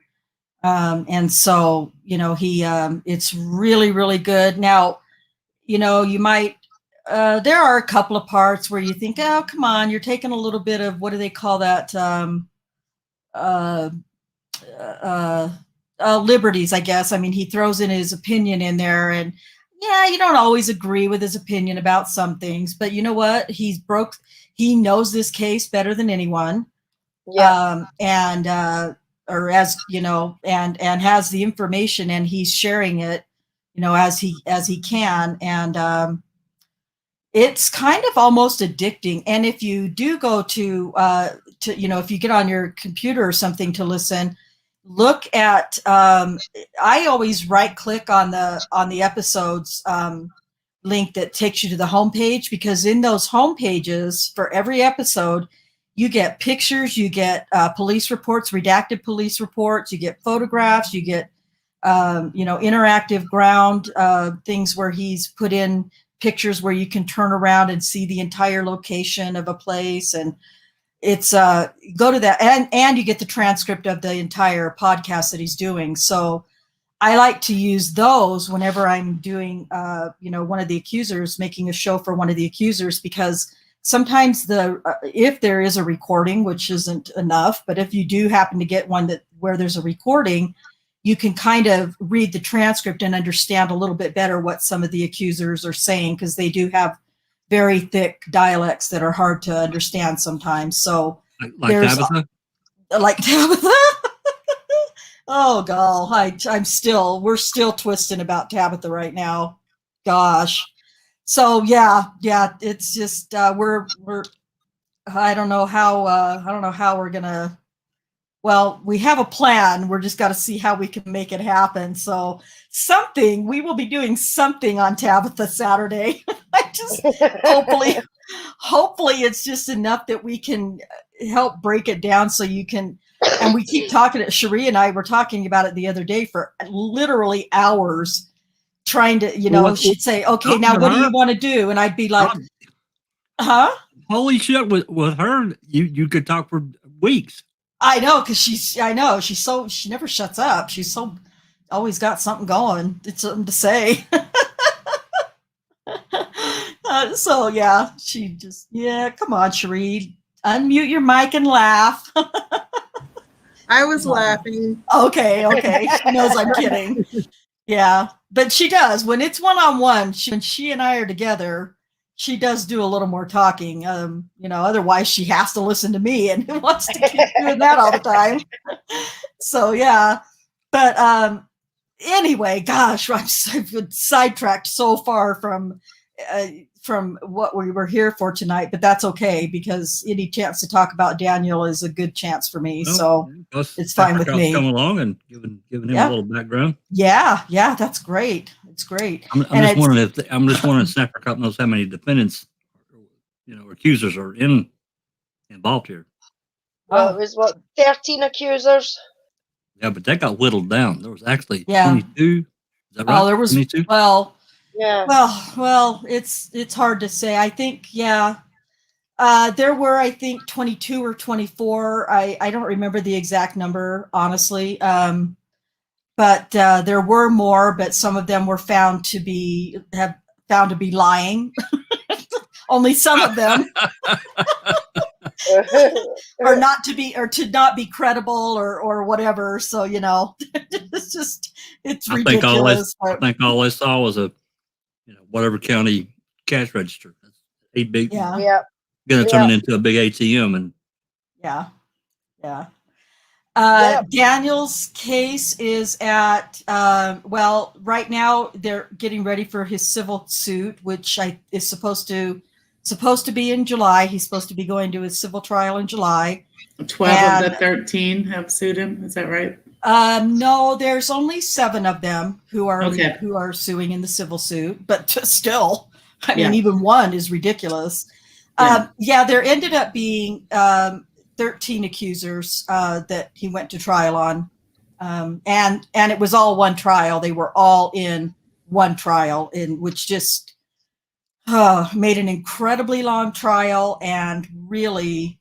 And so, it's really, really good. Now, you might, there are a couple of parts where you think, oh, come on, you're taking a little bit of, what do they call that? Liberties, I guess. I mean, he throws in his opinion in there, and yeah, you don't always agree with his opinion about some things, but you know what? He knows this case better than anyone. Yeah. Or as and has the information, and he's sharing it, as he can. And it's kind of almost addicting. And if you do go to if you get on your computer or something to listen, look at, I always right click on the episodes link that takes you to the homepage, because in those homepages for every episode, you get pictures, you get police reports, redacted police reports, you get photographs, you get interactive ground things where he's put in pictures where you can turn around and see the entire location of a place. And it's go to that, and you get the transcript of the entire podcast that he's doing. So I like to use those whenever I'm doing, one of the accusers, making a show for one of the accusers, because sometimes if there is a recording, which isn't enough, but if you do happen to get one where there's a recording, you can kind of read the transcript and understand a little bit better what some of the accusers are saying, because they do have very thick dialects that are hard to understand sometimes. So like Tabitha? Like Tabitha? Oh, God, we're still twisting about Tabitha right now. Gosh. So yeah, it's just, I don't know how we're gonna, well, we have a plan. We're just got to see how we can make it happen. So we will be doing something on Tabitha Saturday. I just, hopefully it's just enough that we can help break it down so you can, and we keep talking, Cherie and I were talking about it the other day for literally hours, trying to, she'd say, okay, now what do you want to do? And I'd be like, huh? Holy shit, with her, you could talk for weeks. I know, because she never shuts up. She's always got something going. It's something to say. So yeah, come on, Cherie, unmute your mic and laugh. I was laughing. Okay. She knows I'm kidding. Yeah, but she does. When it's one-on-one, when she and I are together, she does do a little more talking. Otherwise she has to listen to me, and who wants to keep doing that all the time? So yeah, but anyway, gosh, I've been sidetracked so far from what we were here for tonight, but that's okay, because any chance to talk about Daniel is a good chance for me. So it's fine with me. Come along and giving him a little background. Yeah, that's great. It's great. I'm just wondering if Snapper Cup knows how many defendants, accusers are involved here. Well, it was 13 accusers. Yeah, but that got whittled down. There was actually 22. Is that right? Oh, there was 22? Yeah. Well, it's hard to say. I think, there were, I think, 22 or 24. I don't remember the exact number, honestly. But there were more, but some of them were found to be lying. Only some of them. or to not be credible or whatever. So, it's ridiculous. I think all I saw was a whatever county cash register. That's 8 big. Yeah. Gonna turn it into a big ATM. And Daniel's case is at right now they're getting ready for his civil suit, which is supposed to be in July. He's supposed to be going to his civil trial in July. 12 of the 13 have sued him. Is that right? No, there's only 7 of them who are suing in the civil suit, but still, I mean, even one is ridiculous. There ended up being 13 accusers that he went to trial on, and it was all one trial. They were all in one trial, which just made an incredibly long trial, and really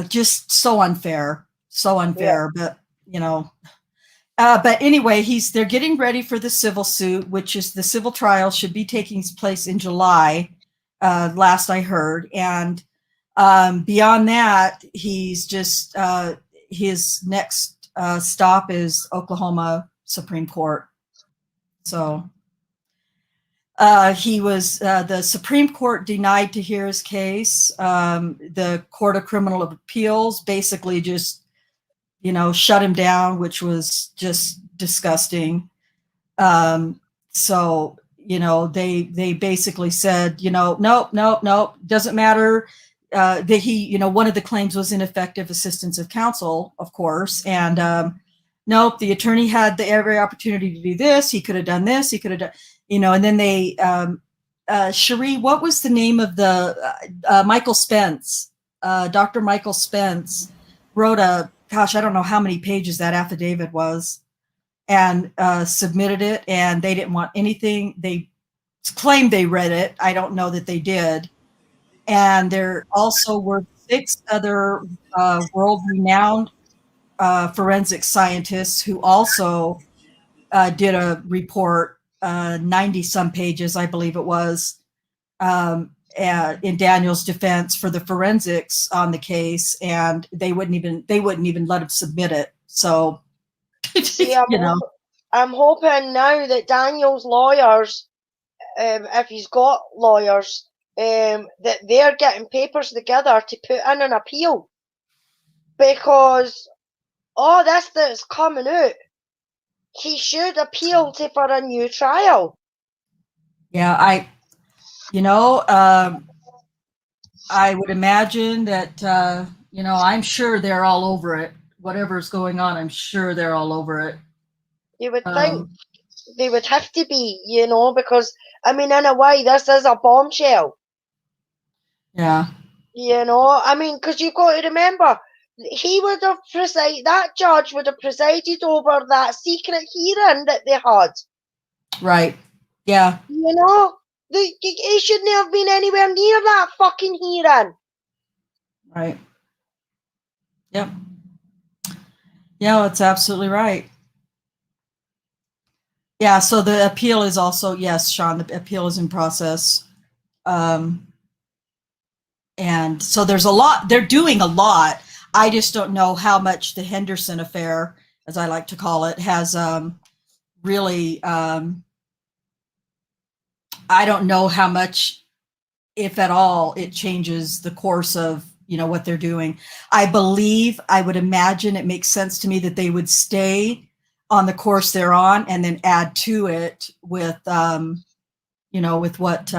just so unfair. But but anyway, they're getting ready for the civil suit, which is the civil trial should be taking place in July, last I heard. And beyond that, he's just his next stop is Oklahoma Supreme Court. So the Supreme Court denied to hear his case. The Court of Criminal Appeals basically just shut him down, which was just disgusting. So, they basically said, nope, doesn't matter. That he, one of the claims was ineffective assistance of counsel, of course. And nope, the attorney had every opportunity to do this. He could have done this. He could have done, and then they, Cherie, what was the name of the Michael Spence? Dr. Michael Spence wrote I don't know how many pages that affidavit was, and submitted it, and they didn't want anything. They claimed they read it. I don't know that they did. And there also were 6 other world-renowned forensic scientists who also did a report, 90-some pages, I believe it was, in Daniel's defense for the forensics on the case, and they wouldn't even let him submit it. So, See, I'm hoping now that Daniel's lawyers, if he's got lawyers, that they're getting papers together to put in an appeal, because all this that's coming out, he should appeal for a new trial. Yeah, I would imagine that, I'm sure they're all over it. Whatever's going on, I'm sure they're all over it. You would think they would have to be, because, I mean, in a way, this is a bombshell. Yeah. Because you've got to remember, that judge would have presided over that secret hearing that they had. Right. Yeah. He shouldn't have been anywhere near that fucking hearing. Right. Yep. Yeah, that's absolutely right. Yeah, so the appeal is also, yes, Sean, the appeal is in process. And so there's a lot, they're doing a lot. I just don't know how much the Henderson affair, as I like to call it, has really, I don't know how much, if at all, it changes the course of, what they're doing. I would imagine it makes sense to me that they would stay on the course they're on and then add to it with, with what,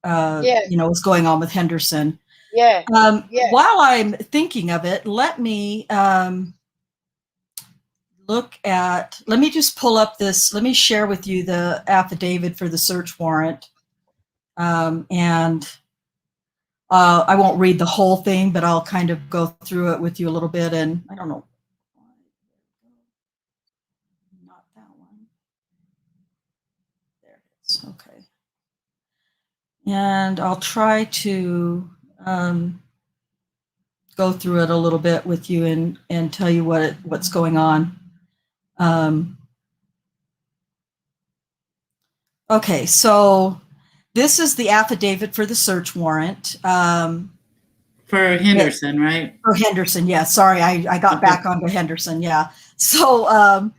what's going on with Henderson. Yeah. While I'm thinking of it, let me let me just pull up this, let me share with you the affidavit for the search warrant. And I won't read the whole thing, but I'll kind of go through it with you a little bit. And I don't know. Not that one. There it is. Okay. And I'll try to go through it a little bit with you and tell you what's going on. Okay, so this is the affidavit for the search warrant. For Henderson, right? For Henderson, yeah. Sorry, I got back onto Henderson, yeah. So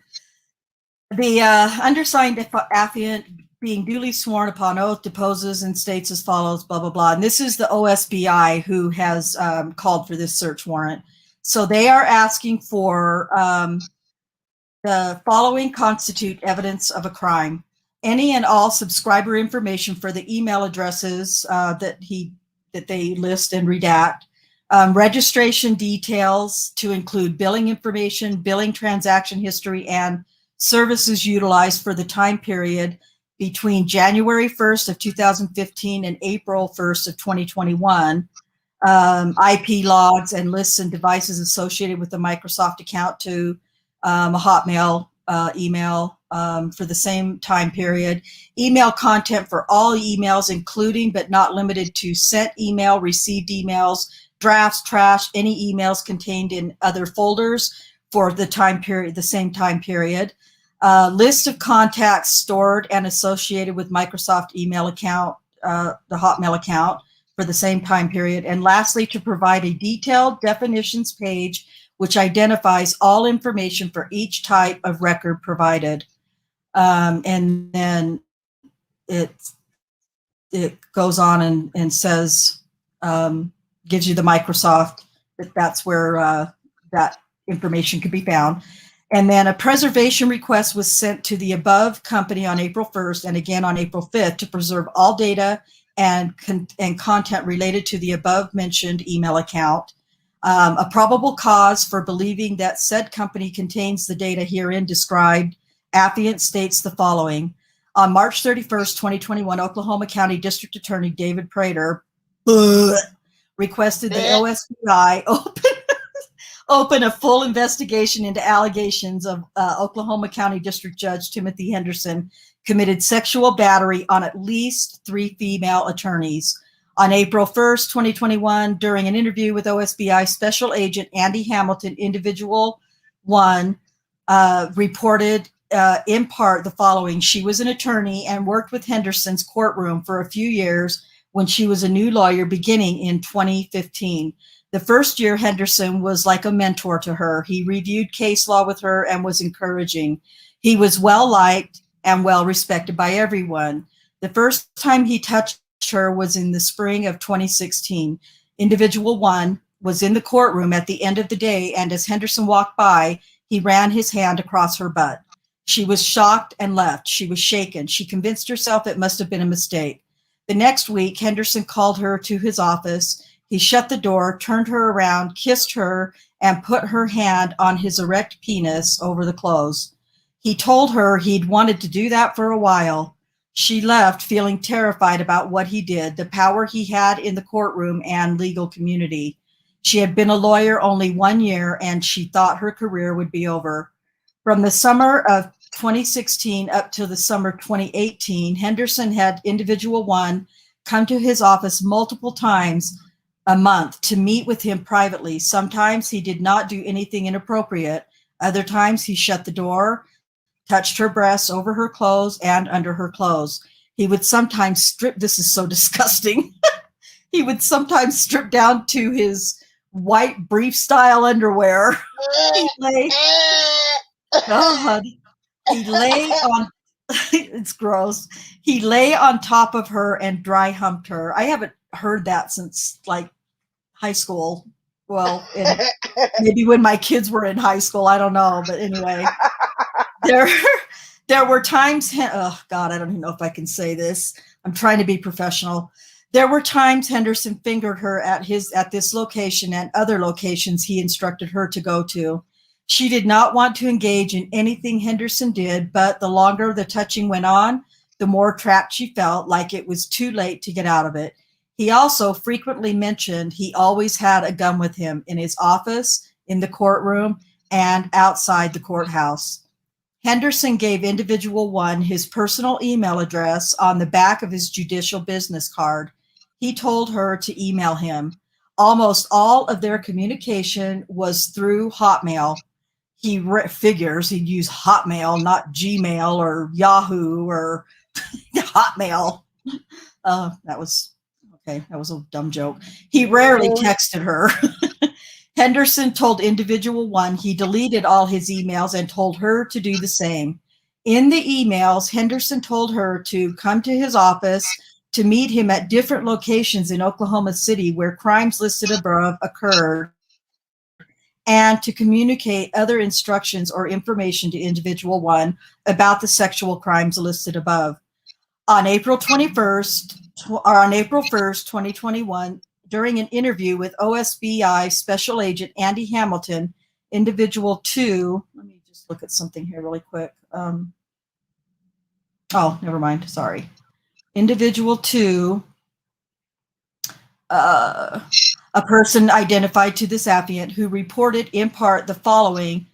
the undersigned affiant being duly sworn upon oath deposes and states as follows, blah, blah, blah. And this is the OSBI who has called for this search warrant. So they are asking for the following constitute evidence of a crime. Any and all subscriber information for the email addresses that they list and redact, registration details to include billing information, billing transaction history, and services utilized for the time period between January 1st of 2015 and April 1st of 2021, IP logs and lists and devices associated with the Microsoft account to a Hotmail email for the same time period, email content for all emails, including but not limited to sent email, received emails, drafts, trash, any emails contained in other folders for the time period, the same time period, list of contacts stored and associated with Microsoft email account, the Hotmail account for the same time period, and lastly, to provide a detailed definitions page which identifies all information for each type of record provided. And then it goes on and says, gives you the Microsoft, that's where that information could be found. And then a preservation request was sent to the above company on April 1st and again on April 5th to preserve all data and content related to the above mentioned email account. A probable cause for believing that said company contains the data herein described, affiant states the following. On March 31st, 2021, Oklahoma County District Attorney David Prater requested the OSBI open a full investigation into allegations of Oklahoma County District Judge Timothy Henderson committed sexual battery on at least 3 female attorneys. On April 1st, 2021, during an interview with OSBI Special Agent Andy Hamilton, Individual 1 reported in part the following. She was an attorney and worked with Henderson's courtroom for a few years when she was a new lawyer beginning in 2015. The first year, Henderson was like a mentor to her. He reviewed case law with her and was encouraging. He was well-liked and well-respected by everyone. The first time he touched her was in the spring of 2016. Individual 1 was in the courtroom at the end of the day, and as Henderson walked by, he ran his hand across her butt. She was shocked and left. She was shaken. She convinced herself it must have been a mistake. The next week, Henderson called her to his office. He shut the door, turned her around, kissed her, and put her hand on his erect penis over the clothes. He told her he'd wanted to do that for a while. She left feeling terrified about what he did, the power he had in the courtroom and legal community. She had been a lawyer only 1 year, and she thought her career would be over. From the summer of 2016 up to the summer 2018, Henderson had Individual 1 come to his office multiple times a month to meet with him privately. Sometimes he did not do anything inappropriate. Other times he shut the door, touched her breasts over her clothes and under her clothes. He would sometimes strip, this is so disgusting. He would sometimes strip down to his white brief style underwear. He'd lay, he'd lay on, it's gross. He lay on top of her and dry humped her. I haven't heard that since like high school. Well, maybe when my kids were in high school, I don't know. But anyway, there were times, oh God, I don't even know if I can say this. I'm trying to be professional. There were times Henderson fingered her at this location and other locations he instructed her to go to. She did not want to engage in anything Henderson did, but the longer the touching went on, the more trapped she felt, like it was too late to get out of it. He also frequently mentioned he always had a gun with him in his office, in the courtroom, and outside the courthouse. Henderson gave Individual 1 his personal email address on the back of his judicial business card. He told her to email him. Almost all of their communication was through Hotmail. He figures he'd use Hotmail, not Gmail or Yahoo or Hotmail. That was a dumb joke. He rarely texted her. Henderson told Individual 1 he deleted all his emails and told her to do the same. In the emails, Henderson told her to come to his office to meet him at different locations in Oklahoma City where crimes listed above occurred, and to communicate other instructions or information to Individual 1 about the sexual crimes listed above. On April 1st, 2021, during an interview with OSBI Special Agent Andy Hamilton, Individual 2, let me just look at something here really quick. Oh, never mind, sorry. Individual 2, a person identified to this affiant who reported in part the following.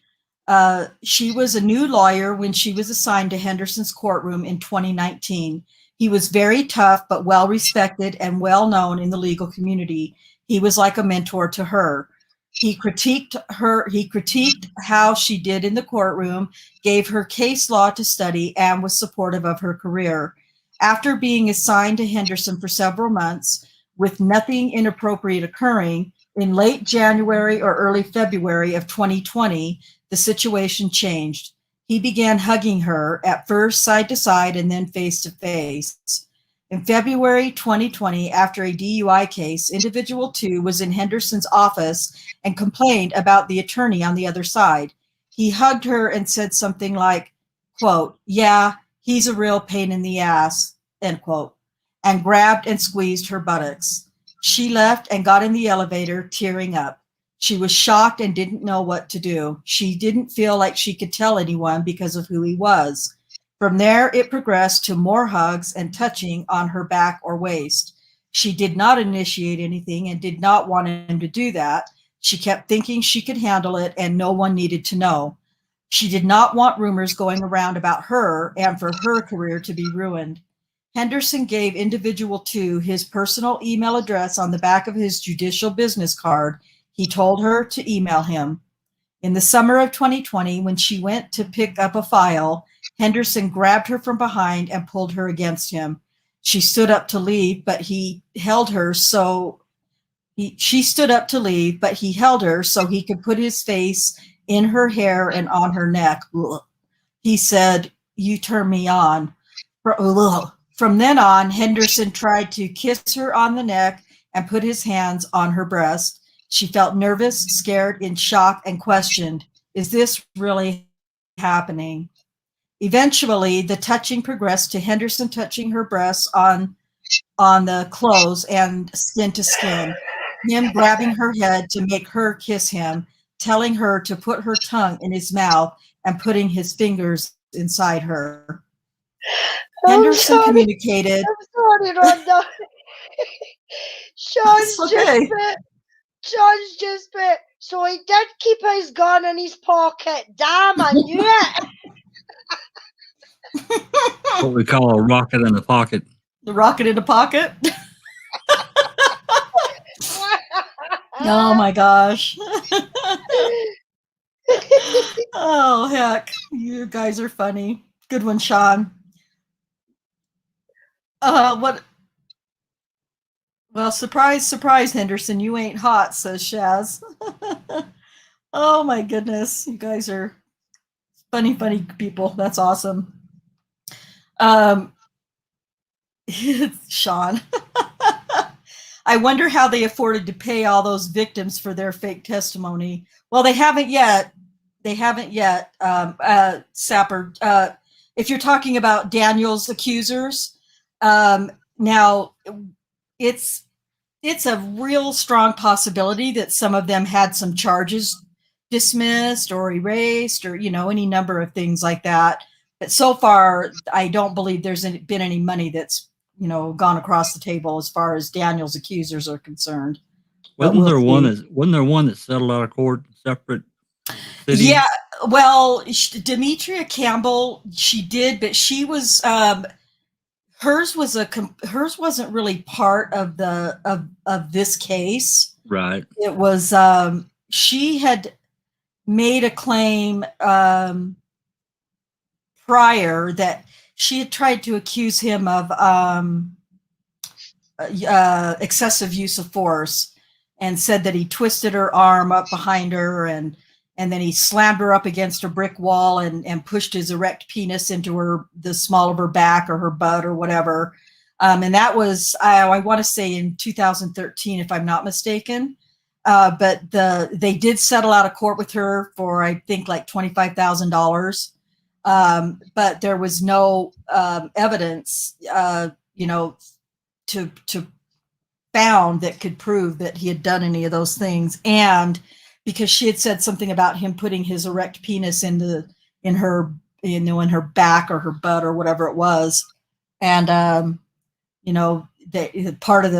She was a new lawyer when she was assigned to Henderson's courtroom in 2019. He was very tough, but well-respected and well-known in the legal community. He was like a mentor to her. He critiqued how she did in the courtroom, gave her case law to study, and was supportive of her career. After being assigned to Henderson for several months, with nothing inappropriate occurring, in late January or early February of 2020, the situation changed. He began hugging her, at first side to side and then face to face. In February 2020, after a DUI case, Individual 2 was in Henderson's office and complained about the attorney on the other side. He hugged her and said something like, quote, "Yeah, he's a real pain in the ass," end quote, and grabbed and squeezed her buttocks. She left and got in the elevator, tearing up. She was shocked and didn't know what to do. She didn't feel like she could tell anyone because of who he was. From there, it progressed to more hugs and touching on her back or waist. She did not initiate anything and did not want him to do that. She kept thinking she could handle it and no one needed to know. She did not want rumors going around about her and for her career to be ruined. Henderson gave individual 2 his personal email address on the back of his judicial business card. He told her to email him. In the summer of 2020, when she went to pick up a file, Henderson grabbed her from behind and pulled her against him. She stood up to leave, but he held her she stood up to leave, but he held her so he could put his face in her hair and on her neck. He said, "You turn me on." From then on, Henderson tried to kiss her on the neck and put his hands on her breast. She felt nervous, scared, in shock, and questioned, "Is this really happening?" Eventually, the touching progressed to Henderson touching her breasts on the clothes and skin to skin, him grabbing her head to make her kiss him, telling her to put her tongue in his mouth and putting his fingers inside her. Henderson communicated. I'm sorry, Rhonda. Sean's okay. just bit. So he did keep his gun in his pocket. Damn, I knew it. What we call a rocket in the pocket. The rocket in the pocket? Oh my gosh. Oh, heck. You guys are funny. Good one, Sean. What? Well, surprise, surprise, Henderson. You ain't hot, says Shaz. Oh my goodness. You guys are funny, funny people. That's awesome. Sean. I wonder how they afforded to pay all those victims for their fake testimony. Well, they haven't yet. They haven't yet, Sapper. If you're talking about Daniel's accusers, now it's a real strong possibility that some of them had some charges dismissed or erased or, any number of things like that. But so far, I don't believe there's been any money that's, gone across the table as far as Daniel's accusers are concerned. Wasn't there one that settled out of court separate cities? Yeah, well, Demetria Campbell, she did, but she was hers wasn't really part of of this case. Right. It was she had made a claim prior that she had tried to accuse him of excessive use of force and said that he twisted her arm up behind her and then he slammed her up against a brick wall and pushed his erect penis into the small of her back or her butt or whatever. And that was, I want to say in 2013, if I'm not mistaken. But they did settle out of court with her for, I think, like $25,000. But there was no evidence, to found that could prove that he had done any of those things. And because she had said something about him putting his erect penis in her back or her butt or whatever it was. And, part of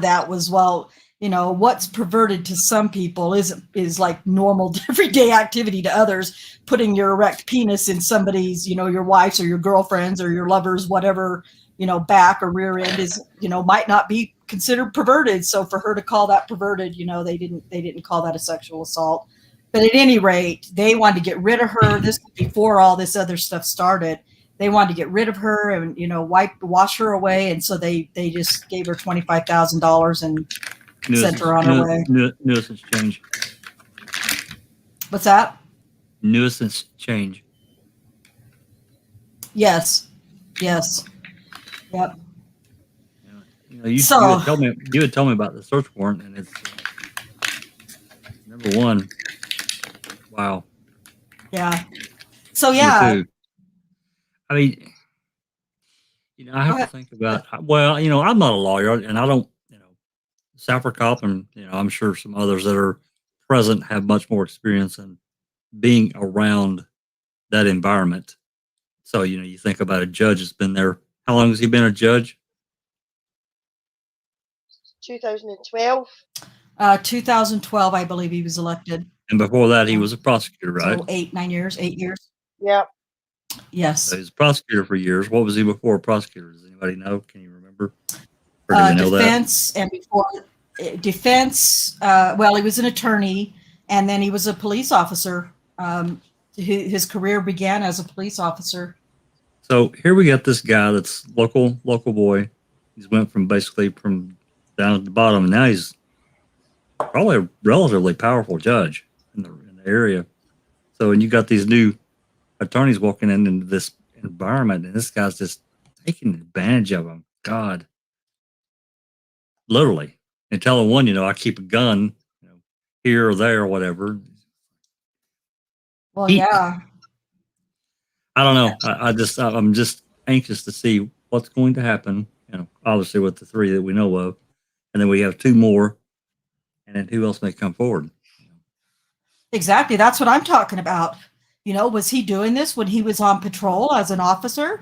that was, well, what's perverted to some people is like normal everyday activity to others. Putting your erect penis in somebody's, your wife's or your girlfriend's or your lover's, whatever, back or rear end is, might not be considered perverted. So for her to call that perverted, they didn't call that a sexual assault. But at any rate, they wanted to get rid of her. This was before all this other stuff started. They wanted to get rid of her and, wash her away. And so they just gave her $25,000 and sent her on her way. Nuisance change. What's that? Nuisance change. Yes. Yep. You would tell me about the search warrant, and it's number one. Wow. Yeah. So yeah. I mean, I have to think about. Well, I'm not a lawyer, and I don't. Sapper Cop, and I'm sure some others that are present have much more experience in being around that environment. So you think about a judge that's been there. How long has he been a judge? 2012. 2012, I believe he was elected. And before that, he was a prosecutor, right? So 8 years. Yep. Yes. So he's a prosecutor for years. What was he before a prosecutor? Does anybody know? Can you remember? Or do we know Defense, and before defense, well, he was an attorney, and then he was a police officer. His career began as a police officer. So here we got this guy that's local boy. He's went from basically from down at the bottom, and now he's probably a relatively powerful judge in the area. So, and you got these new attorneys walking into this environment, and this guy's just taking advantage of them. God, literally, and telling one, I keep a gun, here or there or whatever. Well, yeah. I don't know. I'm just anxious to see what's going to happen. Obviously with the 3 that we know of, and then we have 2 more, and then who else may come forward? Exactly. That's what I'm talking about. Was he doing this when he was on patrol as an officer?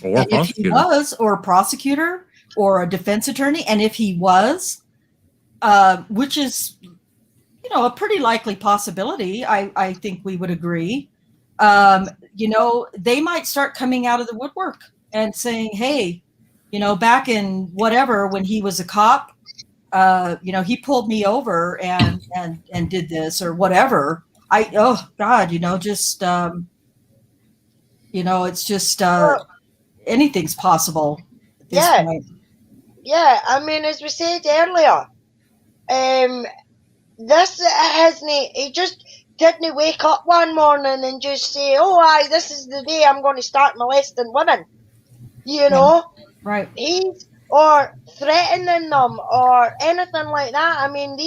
Or a prosecutor. If he was, or a prosecutor, or a defense attorney, and if he was, which is, a pretty likely possibility, I think we would agree. They might start coming out of the woodwork and saying, hey, back in whatever, when he was a cop, he pulled me over and did this or whatever. Oh God, it's just, anything's possible at this point. Yeah. I mean, as we said earlier, he just didn't wake up one morning and just say, oh, this is the day I'm going to start molesting women. Right. Or threatening them or anything like that. I mean,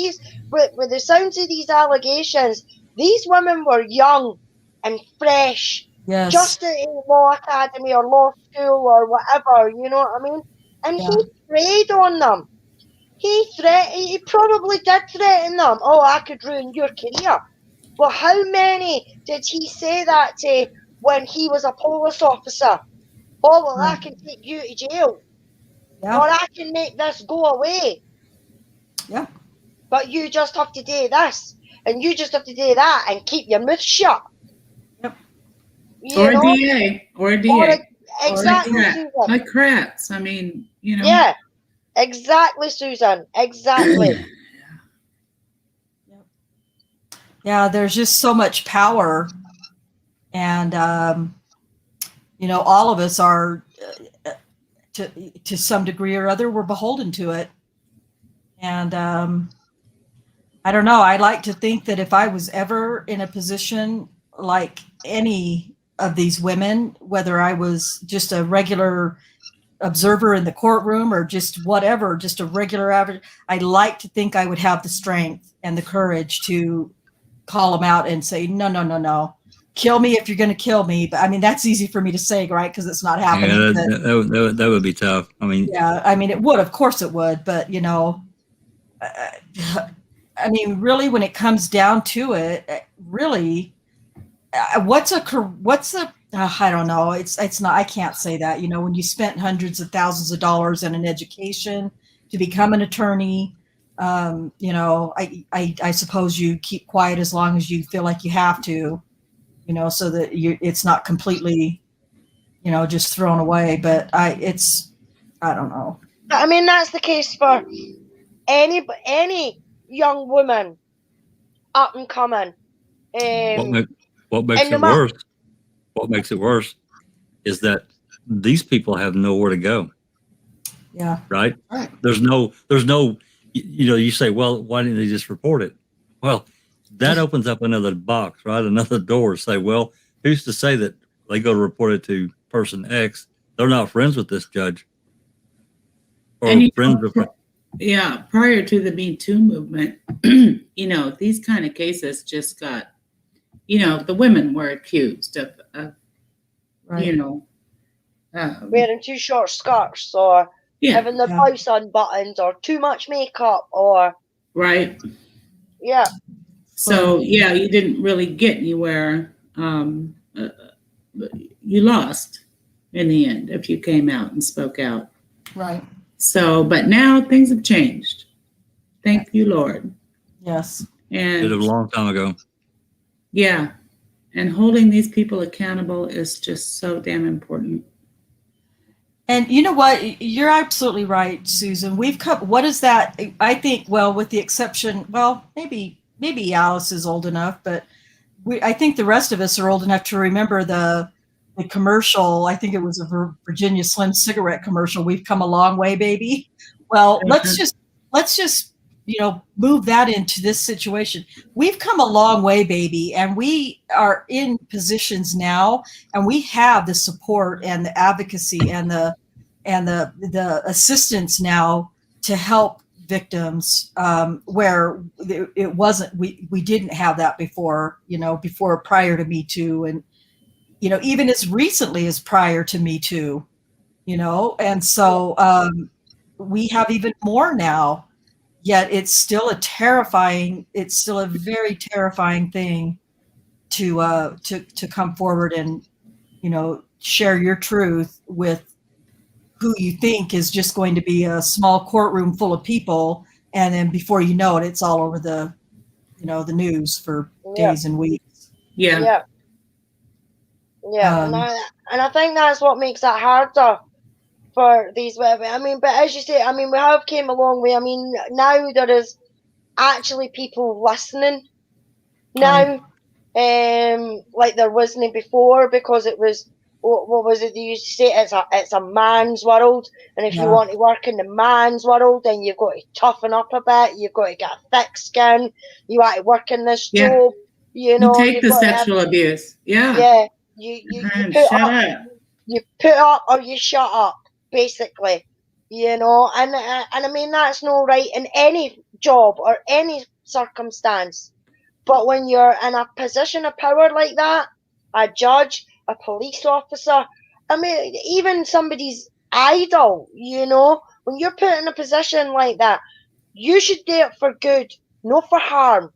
with the sounds of these allegations, these women were young and fresh, just at a law academy or law school or whatever, you know what I mean? And he preyed on them. He probably did threaten them. Oh, I could ruin your career. But how many did he say that to when he was a police officer? Oh, well, I can take you to jail. Yeah. Or I can make this go away. Yeah. But you just have to do this. And you just have to do that and keep your mouth shut. Yep. Or a DA. Exactly, Susan. Like Kratz. I mean, Yeah. Exactly, Susan. Exactly. Yeah, there's just so much power. And, all of us are, to some degree or other, we're beholden to it. And I don't know. I like to think that if I was ever in a position like any of these women, whether I was just a regular observer in the courtroom or just whatever, just a regular average, I like to think I would have the strength and the courage to call them out and say, no. Kill me if you're going to kill me. But I mean, that's easy for me to say, right? Because it's not happening. Yeah, that would be tough. I mean, yeah, I mean, it would, of course it would, but I mean, really, when it comes down to it, really, I don't know. It's not, I can't say that, when you spent hundreds of thousands of dollars in an education to become an attorney, I suppose you keep quiet as long as you feel like you have to, so that it's not completely, just thrown away. But I don't know. I mean, that's the case for any young woman up and coming. What makes it worse? What makes it worse is that these people have nowhere to go. Yeah. Right. There's no. You say, well, why didn't they just report it? Well, that opens up another box, right? Another door. Say, well, who's to say that they go to report it to person X? They're not friends with this judge. Or friends with. Yeah, prior to the Me Too movement, these kind of cases just got, the women were accused of wearing too short skirts or having their blouse unbuttoned or too much makeup or. Right. Yeah. So, you didn't really get anywhere. You lost in the end if you came out and spoke out. Right. So, but now things have changed. Thank you, Lord. Yes. And did it a long time ago. Yeah. And holding these people accountable is just so damn important. And you know what? You're absolutely right, Susan. We've come, what is that? I think, well, with the exception, well, maybe Alice is old enough, but I think the rest of us are old enough to remember the commercial. I think it was a Virginia Slim cigarette commercial. We've come a long way, baby. Well, let's just move that into this situation. We've come a long way, baby, and we are in positions now, and we have the support and the advocacy and the assistance now to help victims, where it wasn't, we didn't have that before, prior to Me Too, and even as recently as prior to Me Too, and so we have even more now. Yet it's still a very terrifying thing to come forward and share your truth with who you think is just going to be a small courtroom full of people, and then before you know it, it's all over the news for days and weeks. And I think that's what makes it harder for these women. I mean, but as you say, I mean, we have came a long way. I mean, now there is actually people listening now, like there wasn't before, because it was, what was it they used to say? It's a man's world, and if you want to work in the man's world, then you've got to toughen up a bit. You've got to get a thick skin. You want to work in this job. You take the sexual abuse. You put shut up. You put up or you shut up, basically. And I mean, that's no right in any job or any circumstance. But when you're in a position of power like that, a judge, a police officer, I mean, even somebody's idol, when you're put in a position like that, you should do it for good, not for harm.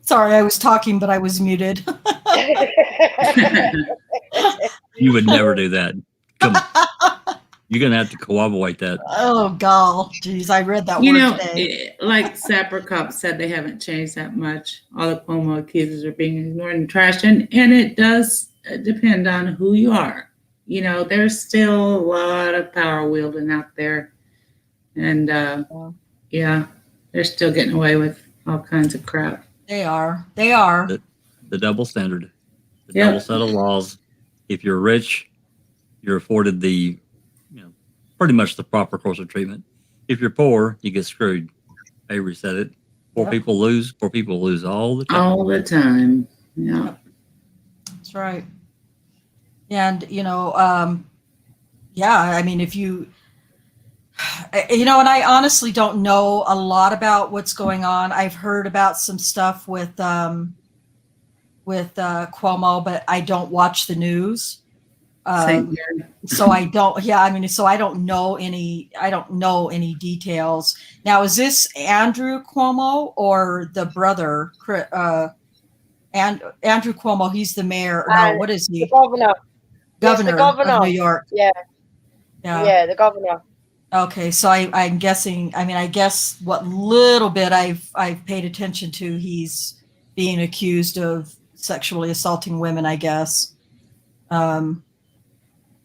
Sorry, I was talking, but I was muted. You would never do that. Come on. You're going to have to corroborate that. Oh, God. Jeez, I read that word today. Like Sapper Cop said, they haven't changed that much. All the Cuomo accusers are being ignored and trashed. And it does depend on who you are. There's still a lot of power wielding out there. And, they're still getting away with all kinds of crap. They are. The double standard. The double set of laws. If you're rich, you're afforded the, pretty much the proper course of treatment. If you're poor, you get screwed. Avery said it. Poor people lose. Poor people lose all the time. All the time. Yeah. That's right. And, I mean, if you, and I honestly don't know a lot about what's going on. I've heard about some stuff with Cuomo, but I don't watch the news. So I don't, so I don't know any details. Now, is this Andrew Cuomo or the brother, Andrew Cuomo? He's the mayor. No, what is he? The governor. Governor, the governor of New York. Yeah, the governor. Okay, so I'm guessing. I mean, I guess what little bit I've paid attention to, he's being accused of sexually assaulting women, I guess. But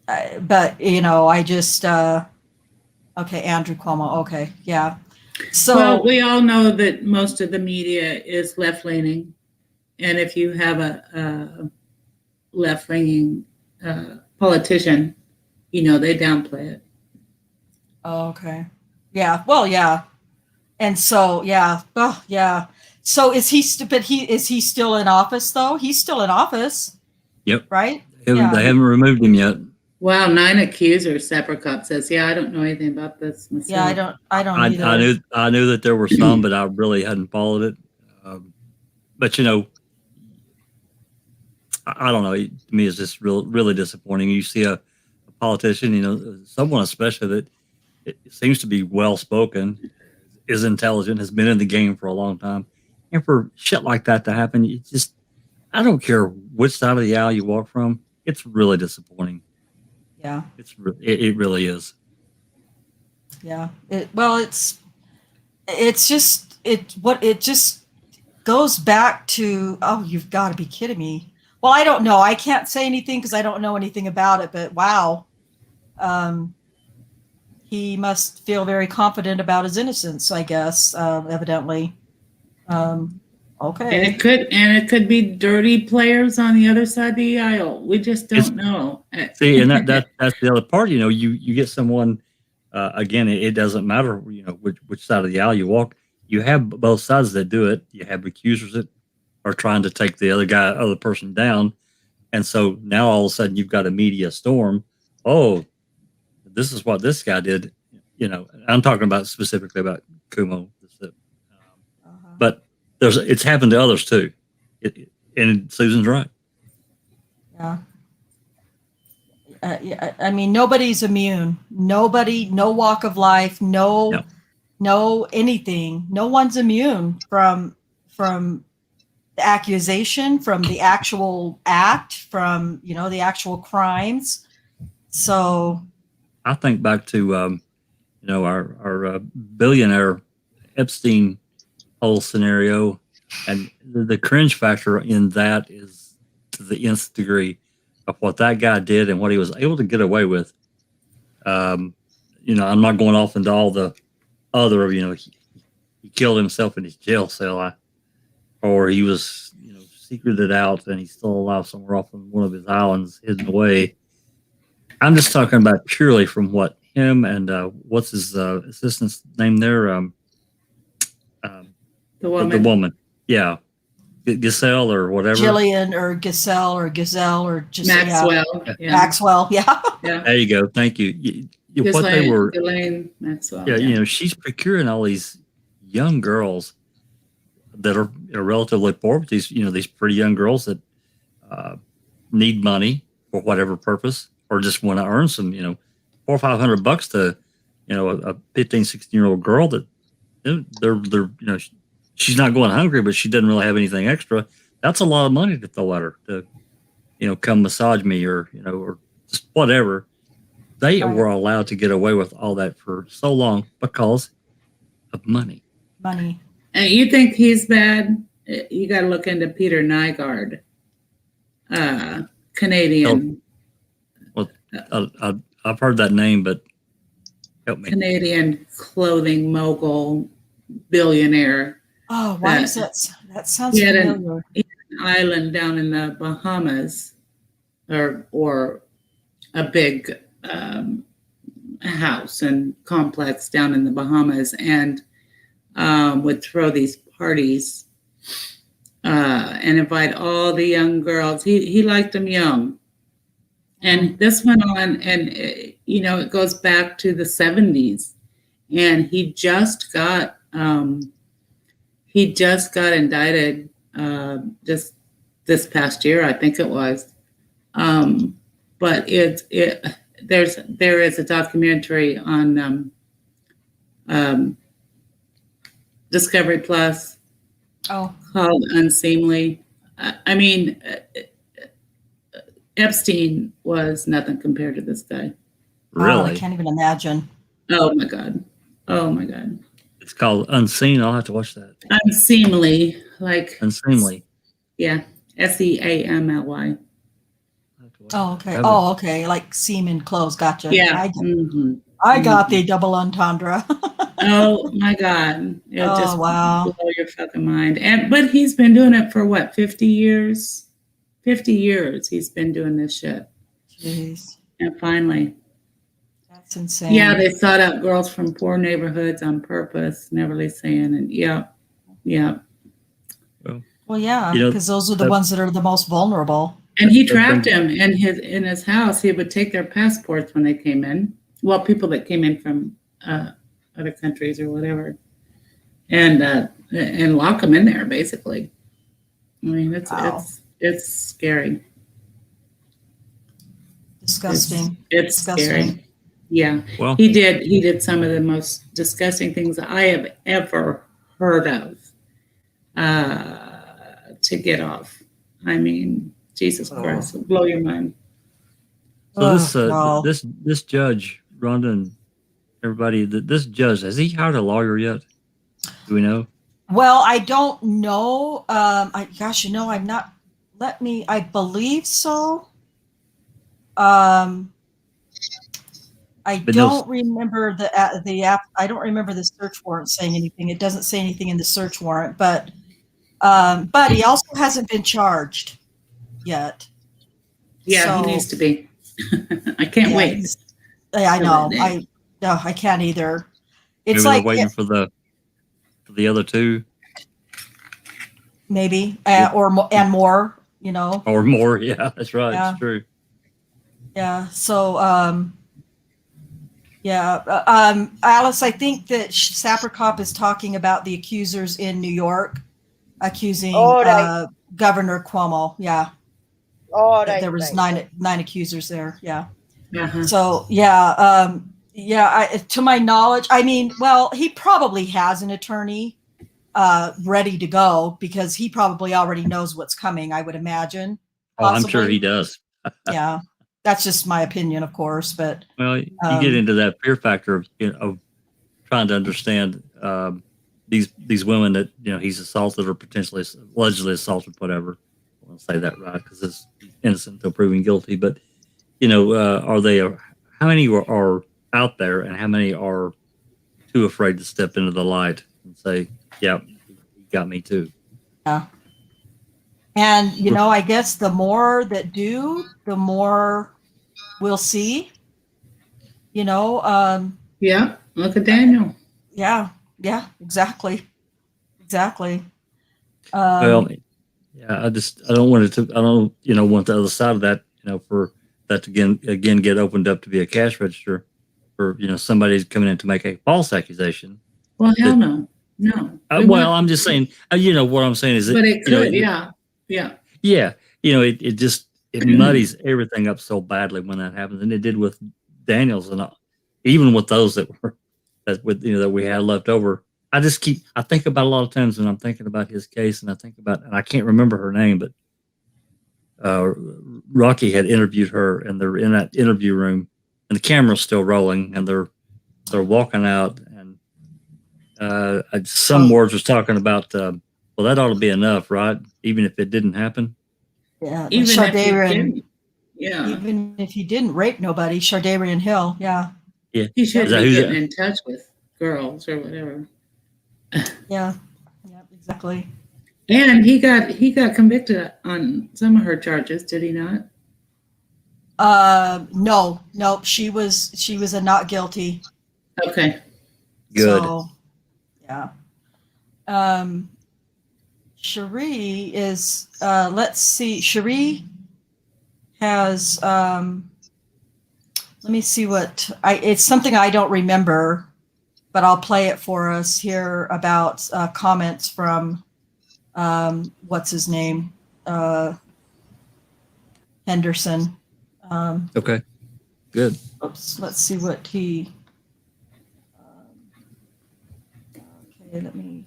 I just okay, Andrew Cuomo. Okay, yeah. So we all know that most of the media is left leaning, and if you have a left leaning politician, they downplay it. Oh, okay. Yeah. Well, yeah. And so, yeah. Oh, yeah. So is he still in office though? He's still in office. Yep. Right? They haven't removed him yet. Wow, 9 accusers. Sapper Cop says, I don't know anything about this myself. Yeah, I don't either. I knew that there were some, but I really hadn't followed it. But I don't know. To me, it's just really disappointing. You see a politician, someone especially that it seems to be well spoken, is intelligent, has been in the game for a long time, and for shit like that to happen, I don't care which side of the aisle you walk from, it's really disappointing. Yeah, it really is. Yeah. It's just it just goes back to, oh, you've got to be kidding me. Well, I don't know. I can't say anything because I don't know anything about it, but wow. He must feel very confident about his innocence, I guess, evidently. Okay. And it could be dirty players on the other side of the aisle. We just don't know. See, and that's the other part. You get someone. Again, it doesn't matter. Which side of the aisle you walk. You have both sides that do it. You have accusers that are trying to take the other person down, and so now all of a sudden you've got a media storm. Oh, this is what this guy did. I'm talking about specifically about Cuomo, but it's happened to others too. And Susan's right. Yeah. Yeah. I mean, nobody's immune. Nobody, no walk of life, no anything. No one's immune from the accusation, from the actual act, from the actual crimes. So I think back to our billionaire Epstein whole scenario, and the cringe factor in that is to the nth degree of what that guy did and what he was able to get away with. I'm not going off into all the other, he killed himself in his jail cell, or he was, secreted out and he's still alive somewhere off on one of his islands hidden away. I'm just talking about purely from what him and what's his assistant's name there? The woman. The woman. Yeah. Giselle or whatever. Jillian or Giselle or just Maxwell. Yeah. Maxwell. Yeah. Yeah. There you go. Thank you. What they were. Elaine Maxwell. Yeah. She's procuring all these young girls that are relatively poor, but these pretty young girls that need money for whatever purpose, or just want to earn some, $400 or $500 to, a 15, 16-year-old girl that they're she's not going hungry, but she doesn't really have anything extra. That's a lot of money to throw at her to, come massage me or just whatever. They were allowed to get away with all that for so long because of money. Money. And you think he's bad? You got to look into Peter Nygaard, Canadian. Well, I've heard that name, but help me. Canadian clothing mogul, billionaire. Oh, why is that? That sounds familiar. An island down in the Bahamas, or a big house and complex down in the Bahamas, and would throw these parties and invite all the young girls. He liked them young. And this went on, and it goes back to the 70s. And he just got indicted just this past year, I think it was. But there is a documentary on Discovery Plus called Unseemly. I mean, Epstein was nothing compared to this guy. Really? Oh, I can't even imagine. Oh my God. It's called Unseen. I'll have to watch that. Unseemly, like Unseemly. Yeah, SEAMLY. Oh, okay. Oh, okay. Like semen clothes. Gotcha. Yeah. I got the double entendre. Oh my God. It'll just wow. blow your fucking mind. But he's been doing it for what, 50 years? 50 years he's been doing this shit. Jeez. And finally. That's insane. Yeah, they sought out girls from poor neighborhoods on purpose, Neverly saying, and yeah. Well, yeah, because those are the ones that are the most vulnerable. And he trapped them in his house. He would take their passports when they came in. Well, people that came in from other countries or whatever, and lock them in there, basically. I mean, it's scary. Disgusting. It's disgusting. Scary. Yeah. Well, he did some of the most disgusting things I have ever heard of to get off. I mean, Jesus Christ, it'll blow your mind. So this judge, Rhonda everybody, this judge, has he hired a lawyer yet? Do we know? Well, I don't know. I'm not. I believe so. I don't remember the app. I don't remember the search warrant saying anything. It doesn't say anything in the search warrant, but he also hasn't been charged yet. Yeah, he needs to be. I can't wait. I know. I can't either. It's maybe like they're waiting for the other two. Maybe or more. Or more. Yeah, that's right. Yeah. It's true. Yeah. So, Alice, I think that Sapricop is talking about the accusers in New York accusing Governor Cuomo. Yeah. There was nine accusers there. Yeah. Uh-huh. So, to my knowledge, he probably has an attorney ready to go because he probably already knows what's coming, I would imagine. Oh, I'm sure he does. Yeah. That's just my opinion, of course, but well, you get into that fear factor of trying to understand these women that he's assaulted or potentially allegedly assaulted, whatever. I want to say that right because it's innocent until proven guilty. But are they? How many are out there, and how many are too afraid to step into the light and say, "Yeah, he got me too." Yeah. And I guess the more that do, the more we'll see. Yeah. Look at Daniel. Yeah. Exactly. Well, yeah. I don't want it to. I don't want the other side of that. For that to again get opened up to be a cash register for somebody coming in to make a false accusation. Well, hell no. Well, I'm just saying. What I'm saying is that. But it could. Yeah. It muddies everything up so badly when that happens, and it did with Daniels and even with those that we had left over. I think about a lot of times when I'm thinking about his case, and I can't remember her name, but Rocky had interviewed her, and they're in that interview room, and the camera's still rolling, and they're walking out, and some words was talking about, well, that ought to be enough, right? Even if it didn't happen. Yeah, even if he didn't rape nobody, Shardarian Hill, yeah. Yeah, he should be getting in touch with girls or whatever. Yeah, exactly. And he got convicted on some of her charges, did he not? No, she was a not guilty. Okay. Good. So, yeah. Cherie is, let's see, Cherie has, let me see it's something I don't remember, but I'll play it for us here about comments from, what's his name? Henderson. Okay, good. Oops, let's see what he, okay, let me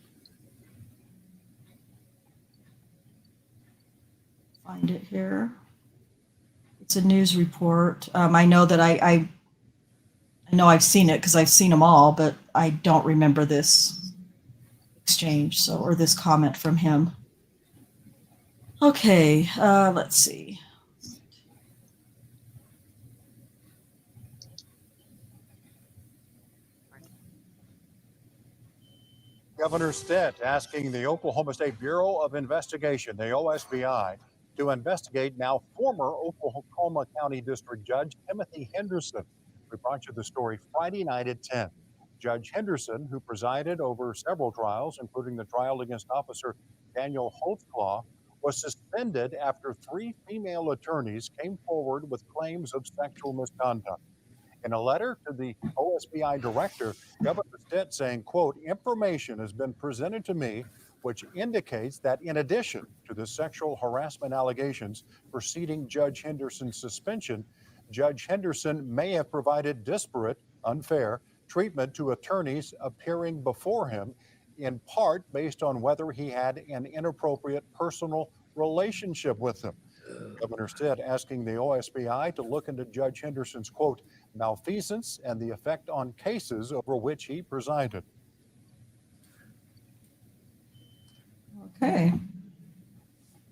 find it here. It's a news report. I know that I know I've seen it because I've seen them all, but I don't remember this exchange, or this comment from him. Okay, let's see. Governor Stitt asking the Oklahoma State Bureau of Investigation, the OSBI, to investigate now former Oklahoma County District Judge Timothy Henderson. We brought you the story Friday night at 10. Judge Henderson, who presided over several trials, including the trial against Officer Daniel Holtzclaw, was suspended after 3 female attorneys came forward with claims of sexual misconduct. In a letter to the OSBI director, Governor Stitt saying, quote, information has been presented to me which indicates that in addition to the sexual harassment allegations preceding Judge Henderson's suspension, Judge Henderson may have provided disparate, unfair treatment to attorneys appearing before him, in part based on whether he had an inappropriate personal relationship with them. Governor Stitt asking the OSBI to look into Judge Henderson's, quote, malfeasance, and the effect on cases over which he presided. Okay.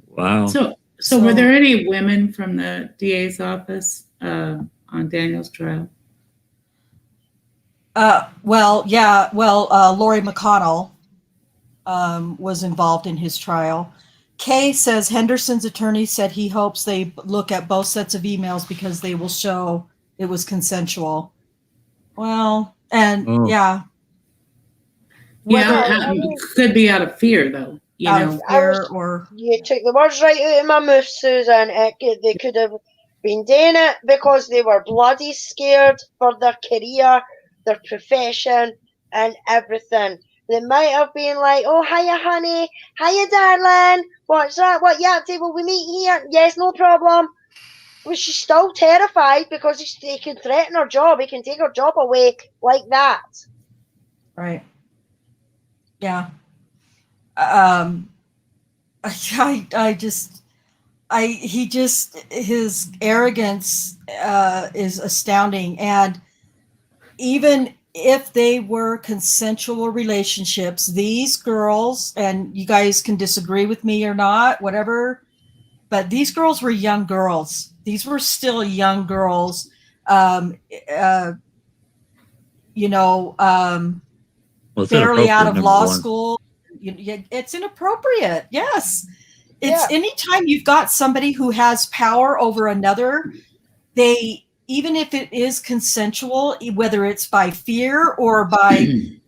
Wow. So were there any women from the DA's office on Daniel's trial? Lori McConnell was involved in his trial. Kay says Henderson's attorney said he hopes they look at both sets of emails because they will show it was consensual. Well, and Yeah, could be out of fear, though. You know, you took the words right out of my mouth, Susan. They could have been doing it because they were bloody scared for their career, their profession, and everything. They might have been like, "Oh, hiya, honey. Hiya, darling. What's that? What you up to? Will we meet here? Yes, no problem." But she's still terrified because they can threaten her job. He can take her job away like that. Right. Yeah. His arrogance is astounding. And even if they were consensual relationships, these girls, and you guys can disagree with me or not, whatever, but these girls were young girls. These were still young girls. Barely out of law school. It's inappropriate. Yes. Anytime you've got somebody who has power over another, even if it is consensual, whether it's by fear or by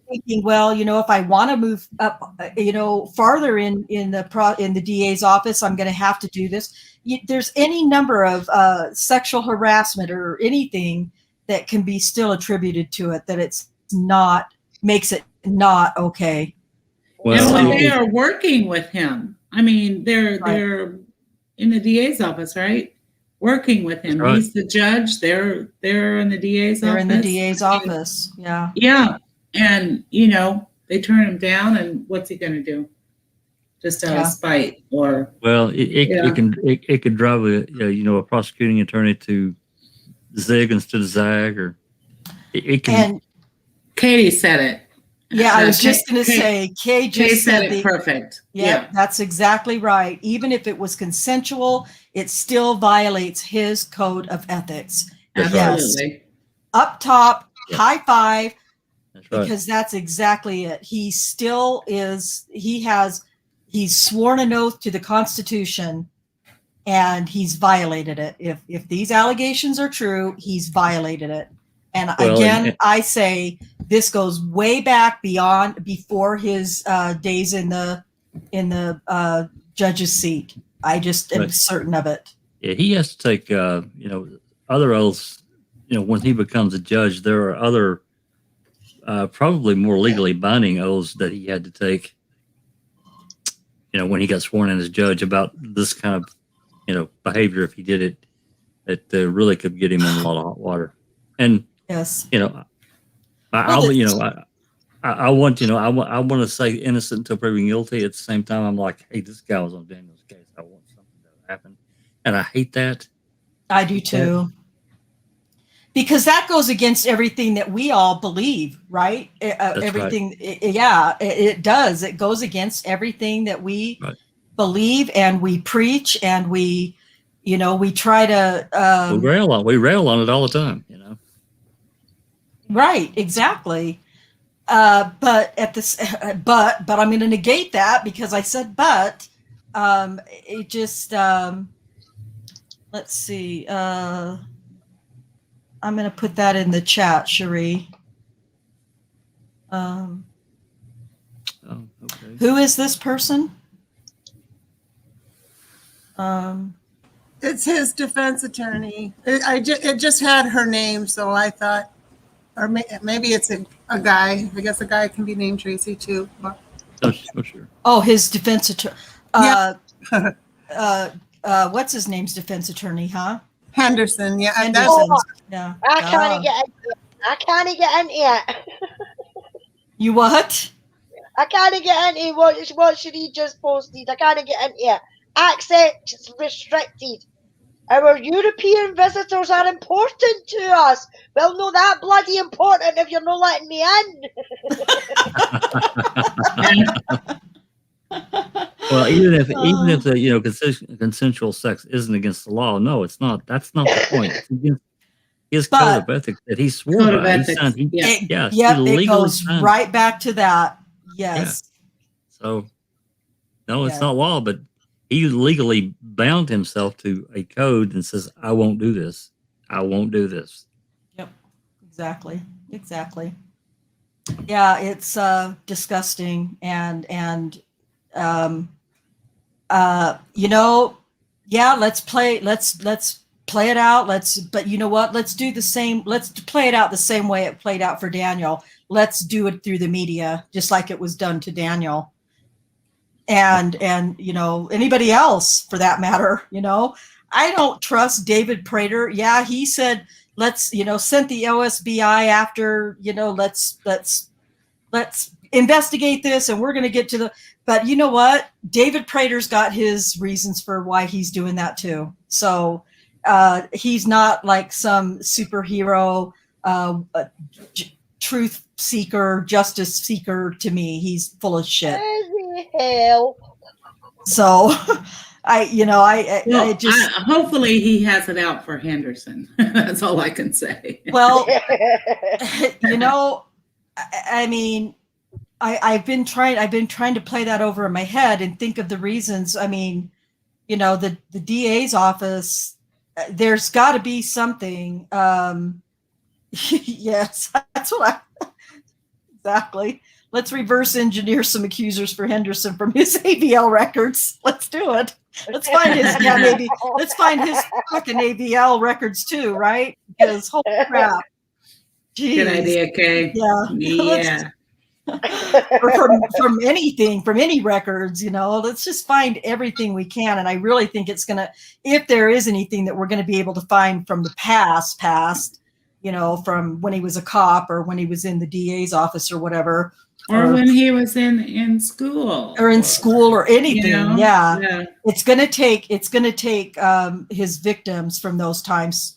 thinking, well, if I want to move up, farther in the DA's office, I'm going to have to do this. There's any number of sexual harassment or anything that can be still attributed to it, that makes it not okay. Well, and when they are working with him, I mean, they're in the DA's office, right? Working with him. Right. He's the judge. They're in the DA's office. They're in the DA's office. Yeah. Yeah. And, they turn him down, and what's he going to do? Just out of spite, or? Well, it could drive a prosecuting attorney to zig instead of zag, or it can. And Katie said it. Yeah, I was just going to say, Kay just said it perfect. Yeah, that's exactly right. Even if it was consensual, it still violates his code of ethics. Absolutely. Yes. Up top, high five, because that's exactly it. He still is, he's sworn an oath to the Constitution, and he's violated it. If these allegations are true, he's violated it. And I say this goes way back before his days in the judge's seat. I just am certain of it. Yeah, he has to take other oaths. When he becomes a judge, there are other probably more legally binding oaths that he had to take. When he got sworn in as judge, about this kind of behavior, if he did it, that really could get him in a lot of hot water. And yes, I want to say innocent until proven guilty. At the same time, I'm like, hey, this guy was on Daniel's case. I want something to happen, and I hate that. I do too, because that goes against everything that we all believe, right? Everything, right. It does. It goes against everything that we believe and we preach, and we try to we rail on it all the time, Right, exactly. But I'm going to negate that because I said but. It just let's see. I'm going to put that in the chat, Cherie. Okay. Who is this person? It's his defense attorney. It just had her name, so I thought. Or maybe it's a guy. I guess a guy can be named Tracy too. But. Oh, sure. Oh, his defense attorney. Yeah. What's his name's defense attorney, huh? Henderson. Yeah. Henderson. Yeah. I can't get into it. You what? I can't get into what should he just posted. I can't get into it. Access restricted. Our European visitors are important to us. Well, no, that bloody important if you're not letting me in. Well, even if the consensual sex isn't against the law, no, it's not. That's not the point. It's against his code of ethics that he swore Code of by. ethics. It goes right back to that. Yes. Yeah. So, no, it's not law, but he legally bound himself to a code and says, "I won't do this. I won't do this." Yep. Exactly. Yeah, it's disgusting and let's play it out. But you know what? Let's do the same. Let's play it out the same way it played out for Daniel. Let's do it through the media, just like it was done to Daniel. And anybody else for that matter, I don't trust David Prater. Yeah, he said, let's, sent the OSBI after, let's investigate this and we're going to get to but you know what? David Prater's got his reasons for why he's doing that too. So he's not like some superhero, truth seeker, justice seeker to me. He's full of shit. Hell. So hopefully he has it out for Henderson. That's all I can say. Well, I mean, I've been trying to play that over in my head and think of the reasons. I mean, the DA's office, there's got to be something. Yes, that's what exactly. Let's reverse engineer some accusers for Henderson from his AVL records. Let's do it. Let's find let's find his fucking AVL records too, right? Because holy crap. Jeez. Good idea, Kay. Yeah. Or from anything, from any records, let's just find everything we can. And I really think it's if there is anything that we're going to be able to find from the past, from when he was a cop or when he was in the DA's office or whatever. Or when he was in school. Or in school or anything. Yeah. It's going to take his victims from those times,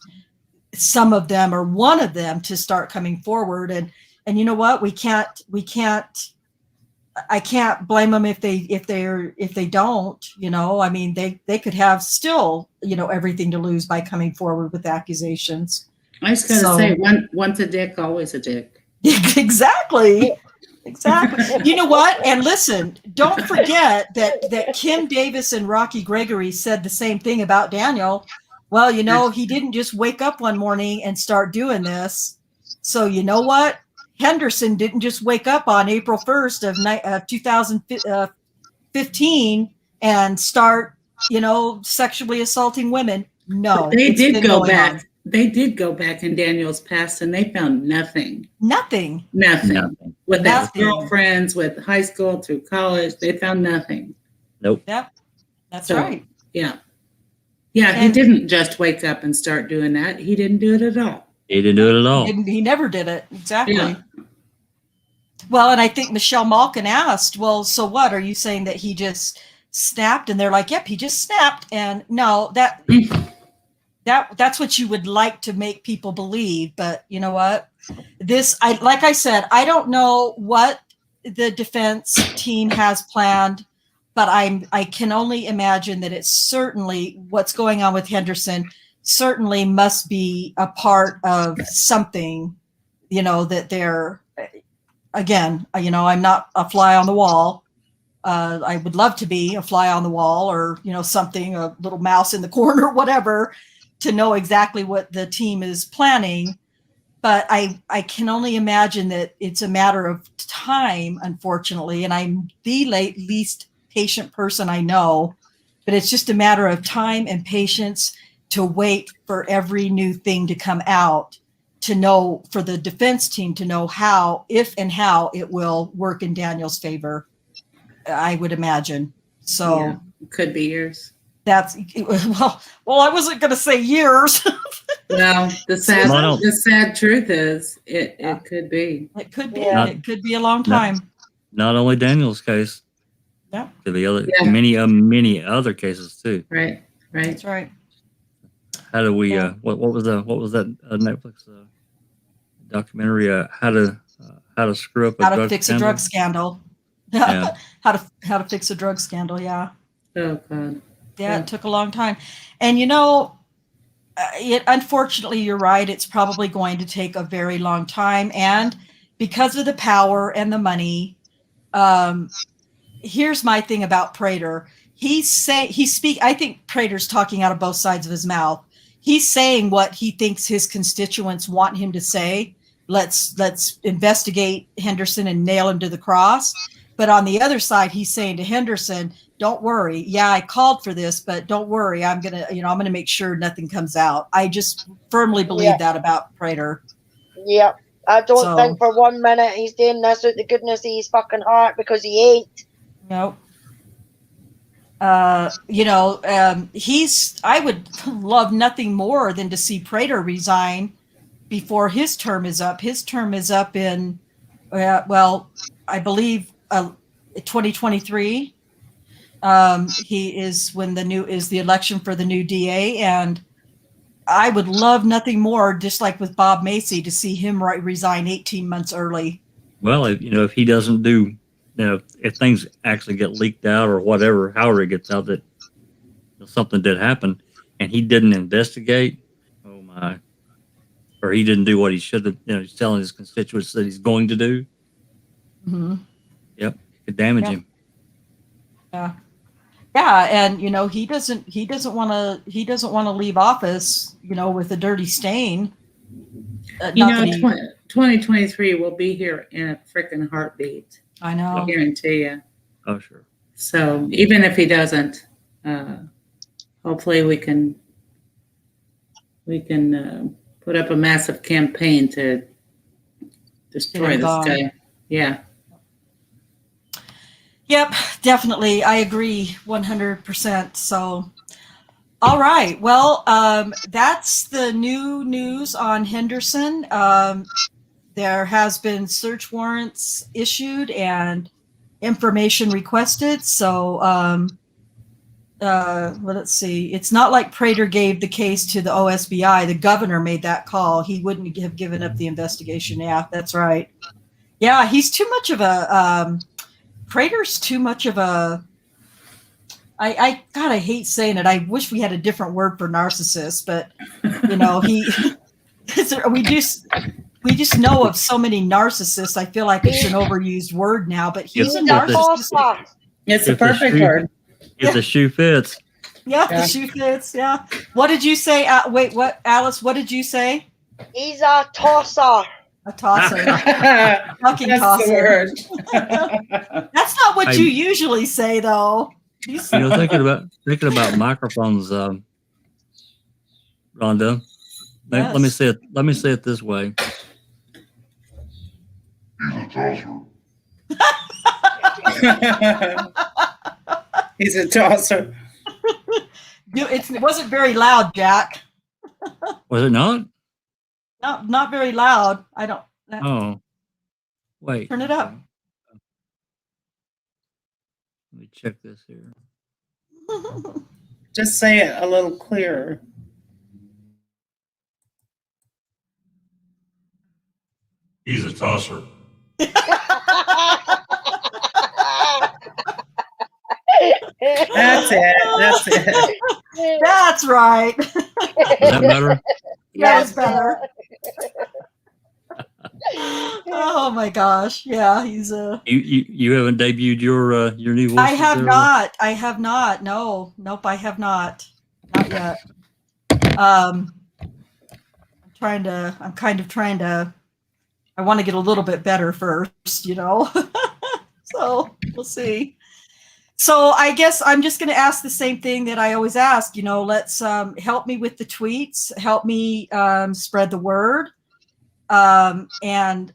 some of them or one of them, to start coming forward. And you know what? I can't blame them if they don't, I mean, they could have still, everything to lose by coming forward with accusations. I was going to say, once a dick, always a dick. Exactly. You know what? And listen, don't forget that Kim Davis and Rocky Gregory said the same thing about Daniel. Well, he didn't just wake up one morning and start doing this. So you know what? Henderson didn't just wake up on April 1st of 2015 and start, sexually assaulting women. No, but they did go back. They did go back in Daniel's past and they found nothing. Nothing. With his girlfriends, with high school through college, they found nothing. Nope. Yep. That's right. Yeah. Yeah, he didn't just wake up and start doing that. He didn't do it at all. He didn't do it at all. He never did it. Exactly. Yeah. Well, and I think Michelle Malkin asked, well, so what? Are you saying that he just snapped? And they're like, yep, he just snapped. And no, that's what you would like to make people believe. But you know what? Like I said, I don't know what the defense team has planned, but I can only imagine that it's certainly what's going on with Henderson certainly must be a part of something, that they're, again, I'm not a fly on the wall. I would love to be a fly on the wall or, something, a little mouse in the corner, whatever, to know exactly what the team is planning. But I can only imagine that it's a matter of time, unfortunately, and I'm the least patient person I know, but it's just a matter of time and patience to wait for every new thing to come out, to know, for the defense team to know how it will work in Daniel's favor, I would imagine. So yeah, it could be years. That's well, I wasn't going to say years. Well, the sad truth is it could be. It could be. It could be a long time. Not only Daniel's case. Yeah. Could be many other cases too. Right. That's right. how do we what was that Netflix documentary how to screw up a How to drug fix scandal? a drug scandal. Yeah. how to fix a drug scandal. Yeah. Oh God. Yeah, it took a long time. And you know, unfortunately, you're right. It's probably going to take a very long time. And because of the power and the money, here's my thing about Prater. I think Prater's talking out of both sides of his mouth. He's saying what he thinks his constituents want him to say. Let's investigate Henderson and nail him to the cross. But on the other side, he's saying to Henderson, don't worry. Yeah, I called for this, but don't worry. I'm going to make sure nothing comes out. I just firmly believe that about Prater. Yeah. I don't think for 1 minute he's doing this with the goodness of his fucking heart, because he ain't. Nope. I would love nothing more than to see Prater resign before his term is up. His term is up in, I believe 2023. He is when the election for the new DA, and I would love nothing more, just like with Bob Macy, to see him resign 18 months early. Well, if he doesn't do, if things actually get leaked out or whatever, however it gets out that something did happen, and he didn't investigate, oh my, or he didn't do what he should have, he's telling his constituents that he's going to do. Mm-hmm. Yep, it could damage him. Yeah. Yeah, and he doesn't want to leave office, with a dirty stain. 2023 will be here in a freaking heartbeat. I know. I guarantee you. Oh, sure. So even if he doesn't, hopefully we can put up a massive campaign to destroy this guy. Yeah. Yep, definitely. I agree 100%. So, all right. Well, that's the new news on Henderson. There has been search warrants issued and information requested. So, let's see. It's not like Prater gave the case to the OSBI. The governor made that call. He wouldn't have given up the investigation. Yeah, that's right. Yeah, he's too much of a... Prater's too much of a... I hate saying it. I wish we had a different word for narcissist, but we just know of so many narcissists. I feel like it's an overused word now, but he's a narcissist. It's a perfect word. If the shoe fits. Yeah, the shoe fits. Yeah. What did you say? Wait, what, Alice? What did you say? He's a tosser. A tosser. Fucking tosser. That's not what you usually say, though. Thinking about microphones, Rhonda. Yes. Let me say it this way. He's a tosser. It wasn't very loud, Jack. Was it not? Not very loud. I don't. Oh, wait. Turn it up. Let me check this here. Just say it a little clearer. He's a tosser. That's it. That's right. Is that better? Yeah, it's better. Oh my gosh! Yeah, he's a. You haven't debuted your new voice. I have not. I have not. No, nope. I have not. Not yet. I'm kind of trying to. I want to get a little bit better first, So we'll see. So I guess I'm just going to ask the same thing that I always ask. Let's help me with the tweets. Help me spread the word. And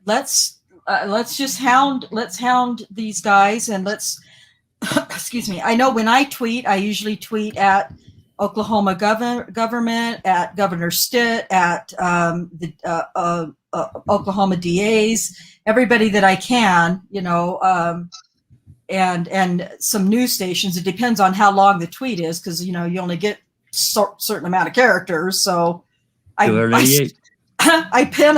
let's just hound these guys, and let's excuse me. I know when I tweet, I usually tweet at Oklahoma government, at Governor Stitt, at the Oklahoma DAs, everybody that I can, and some news stations. It depends on how long the tweet is, because you only get certain amount of characters. So I pin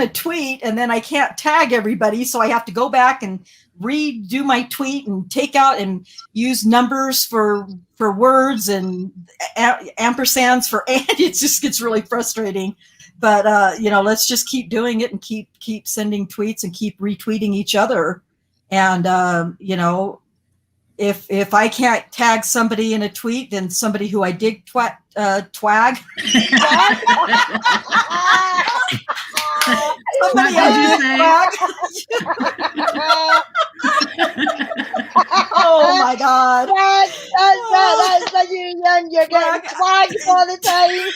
a tweet, and then I can't tag everybody, so I have to go back and redo my tweet and take out and use numbers for words and ampersands for and it just gets really frustrating. But let's just keep doing it and keep sending tweets and keep retweeting each other. And if I can't tag somebody in a tweet, then somebody who I did twag. Somebody Oh my God! That's the union. You're getting twagged all the time.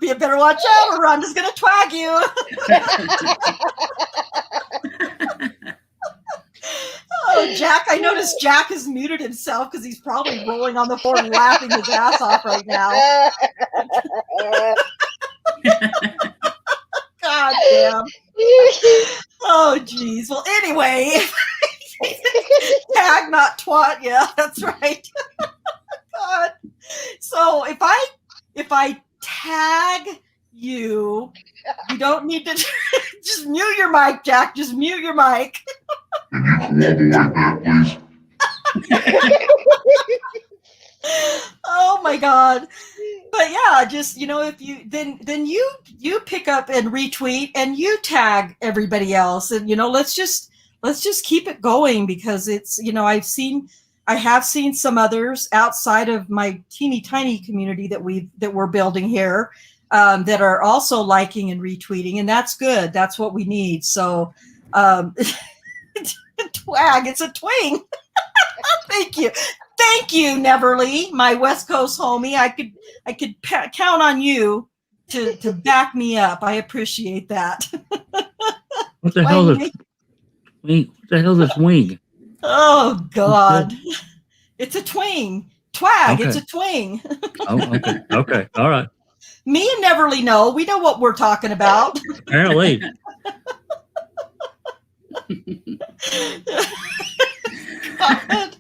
You better watch out, or I'm just gonna twag you. Oh, Jack! I noticed Jack has muted himself because he's probably rolling on the floor and laughing his ass off right now. God damn. Oh, geez. Well, anyway, tag not twat. Yeah, that's right. God. So if I tag you, you don't need to just mute your mic, Jack. Just mute your mic. Oh my God. But yeah, just if you then you pick up and retweet and you tag everybody else, and let's just keep it going, because it's I have seen some others outside of my teeny tiny community that we're building here that are also liking and retweeting, and that's good. That's what we need. So twag, it's a twing. Thank you, Neverly, my West Coast homie. I could count on you to back me up. I appreciate that. What the hell is wing? What the hell is wing? Oh God, it's a twing. Twag. Okay. It's a twing. Oh, okay. Okay. All right. Me and Neverly know. We know what we're talking about. Apparently. God.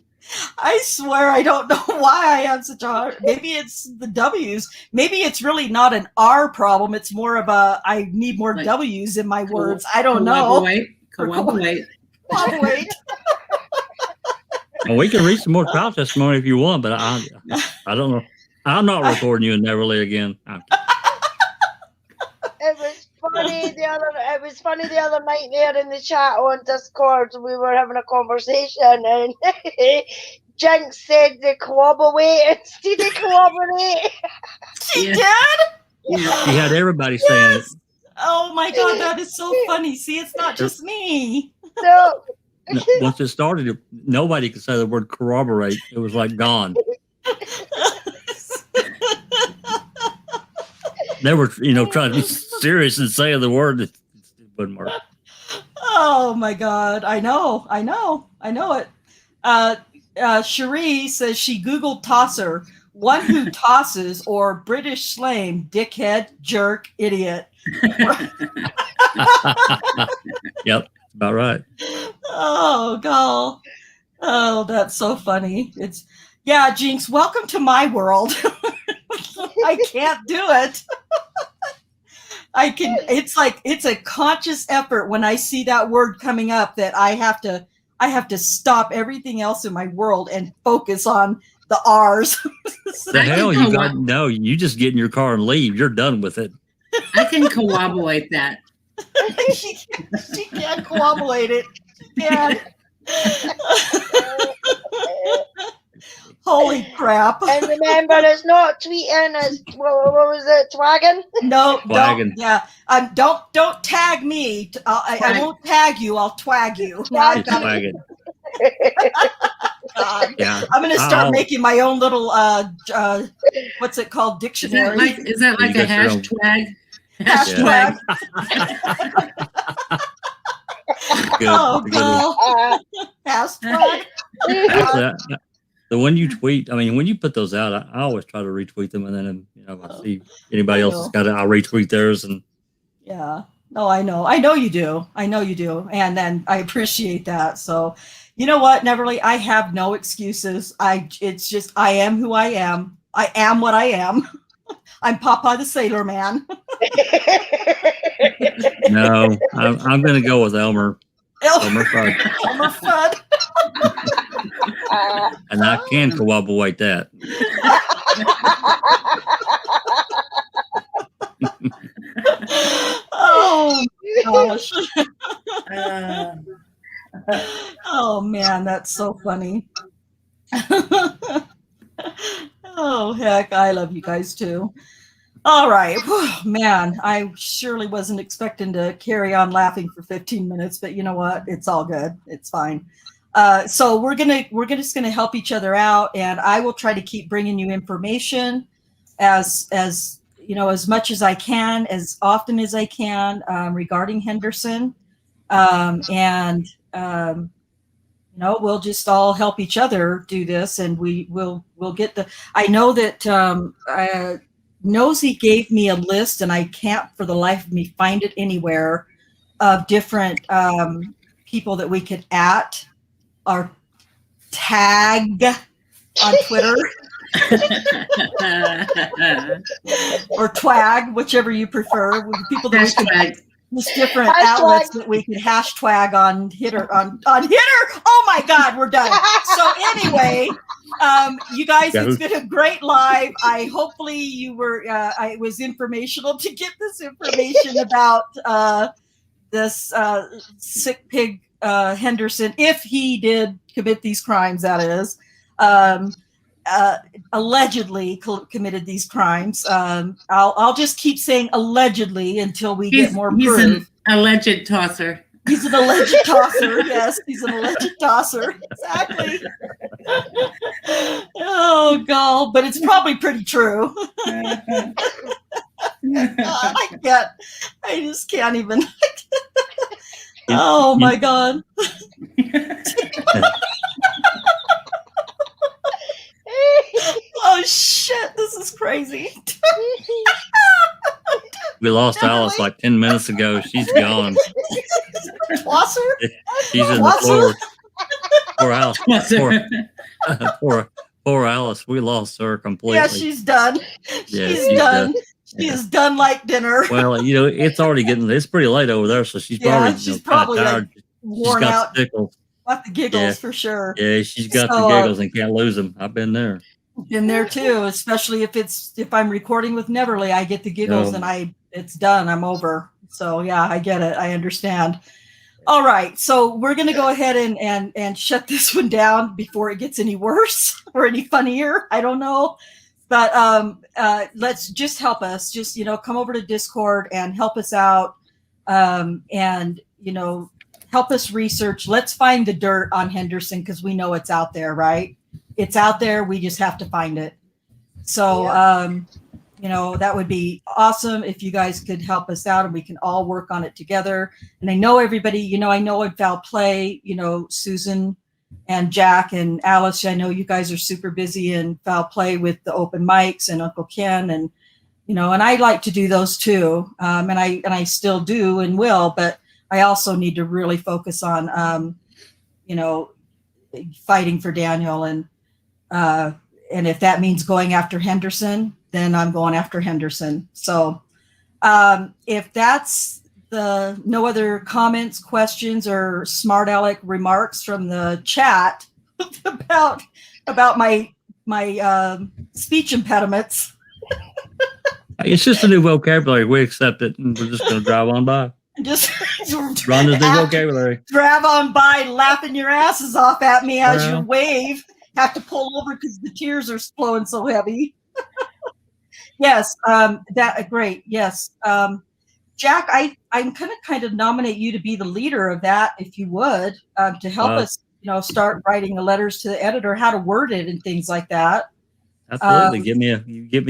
I swear I don't know why I have such a hard. Maybe it's the W's. Maybe it's really not an R problem. It's more of a I need more W's in my words. I don't know. Cooperate. Well, we can read some more trial testimony if you want, but I don't know. I'm not recording you and Neverly again. It was funny the other night there in the chat on Discord. We were having a conversation, and Jinx said to corroborate instead of corroborate. She did? Yeah. She had everybody saying it. Oh my God, that is so funny. See, it's not just me. No. Once it started, nobody could say the word corroborate. It was like gone. They were, trying to be serious and saying the word that wouldn't work. Oh my God. I know it. Cherie says she Googled tosser, one who tosses, or British slang, dickhead, jerk, idiot. Yep, about right. Oh God. Oh, that's so funny. Jinx, welcome to my world. I can't do it. It's a conscious effort when I see that word coming up that I have to stop everything else in my world and focus on the R's. The hell you got? No, you just get in your car and leave. You're done with it. I can corroborate that. She can't corroborate it. Yeah. Holy crap. And remember, it's not tweeting, it's, what was it, twagging? No, twagging. Don't tag me. I won't tag you, I'll twag you. Twagging. God. Yeah. I'm going to start making my own little, what's it called, dictionary. Is that like a hashtag? Hashtag. Good. Oh, God. Hashtag. Actually, the when you tweet, when you put those out, I always try to retweet them, and then if I see anybody else has got it, I'll retweet theirs. And yeah, No, I know you do. I know you do. And then I appreciate that. So, you know what, Neverly, I have no excuses. It's just, I am who I am. I am what I am. I'm Papa the Sailor Man. No, I'm going to go with Elmer. Elmer Fudd. Elmer Fudd. And I can corroborate that. Oh, gosh. Oh, man, that's so funny. Oh, heck, I love you guys too. All right. Man, I surely wasn't expecting to carry on laughing for 15 minutes, but you know what? It's all good. It's fine. So we're just gonna help each other out, and I will try to keep bringing you information as you know, as much as I can, as often as I can, regarding Henderson, and you know, we'll just all help each other do this, and we'll get the. I know that Nosy gave me a list, and I can't for the life of me find it anywhere, of different people that we could or tag on Twitter. Or twag, whichever you prefer. People that we can, just different outlets that we can hashtag on Hitter. On Hitter. Oh my God, we're done. So anyway, you guys, it's been a great live. Hopefully you were. It was informational to get this information about this sick pig Henderson, if he did commit these crimes. That is. Allegedly committed these crimes. I'll just keep saying allegedly until we get more proof. He's an alleged tosser. He's an alleged tosser. Yes, he's an alleged tosser. Exactly. Oh God, but it's probably pretty true. I just can't even. Oh my God. Oh shit, this is crazy. We lost Alice like 10 minutes ago. She's gone. Tosser? She's in the floor. Poor Alice. Poor Alice. We lost her completely. Yeah, she's done. She's done. She is done like dinner. Well, you know, it's pretty late over there, so she's probably tired. Like worn out. Giggles. Got the giggles for sure. Yeah, she's got the giggles and can't lose them. I've been there. Been there too, especially if I'm recording with Neverly, I get the giggles and it's done. I'm over. So yeah, I get it. I understand. All right, so we're gonna go ahead and shut this one down before it gets any worse or any funnier. I don't know, but let's just help us. Just come over to Discord and help us out, and help us research. Let's find the dirt on Henderson because we know it's out there, right? It's out there. We just have to find it. So, that would be awesome if you guys could help us out and we can all work on it together. And I know everybody, I know in Foul Play, Susan and Jack and Alice, I know you guys are super busy in Foul Play with the open mics and Uncle Ken and, and I like to do those too. And I still do and will, but I also need to really focus on, fighting for Daniel and if that means going after Henderson, then I'm going after Henderson. So if that's no other comments, questions, or smart aleck remarks from the chat about my speech impediments. It's just a new vocabulary. We accept it and we're just going to drive on by. Just run the new vocabulary. Drive on by laughing your asses off at me as you wave. Have to pull over because the tears are flowing so heavy. Yes, great. Yes, Jack, I'm gonna kind of nominate you to be the leader of that, if you would, to help us, start writing the letters to the editor, how to word it and things like that. Absolutely. You give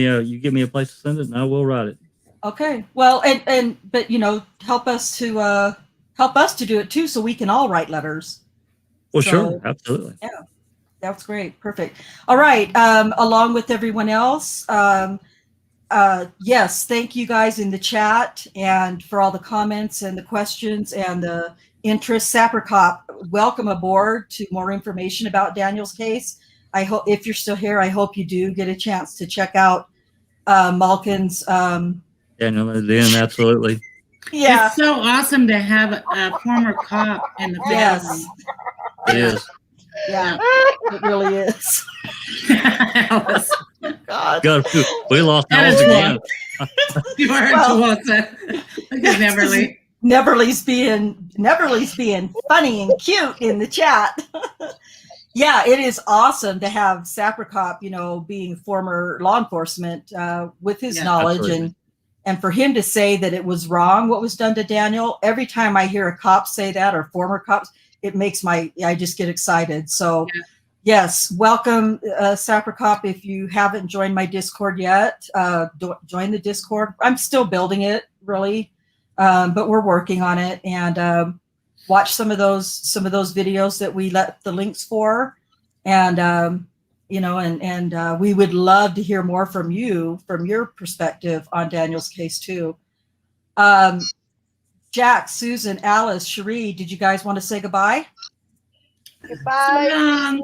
me a place to send it, and I will write it. Okay. Well, but help us to do it too, so we can all write letters. Well, sure, absolutely. Yeah. That's great. Perfect. All right. Along with everyone else, yes, thank you guys in the chat and for all the comments and the questions and the interest. Sapricop, welcome aboard to more information about Daniel's case. I hope, if you're still here, I hope you do get a chance to check out Malkin's. Daniel, then absolutely. Yeah. It's so awesome to have a former cop in the family. Yes. It is. Yeah, it really is. God, we lost That Alice is again. You are Tulsa. Look at Neverly. Neverly's being funny and cute in the chat. Yeah, it is awesome to have Sapricop, being former law enforcement with his knowledge absolutely. and for him to say that it was wrong what was done to Daniel. Every time I hear a cop say that or former cops, it makes I just get excited. So yes, welcome Sapricop. If you haven't joined my Discord yet, join the Discord. I'm still building it really, but we're working on it, and watch some of those videos that we let the links for, and we would love to hear more from you, from your perspective on Daniel's case too. Jack, Susan, Alice, Cherie, did you guys want to say goodbye? Goodbye.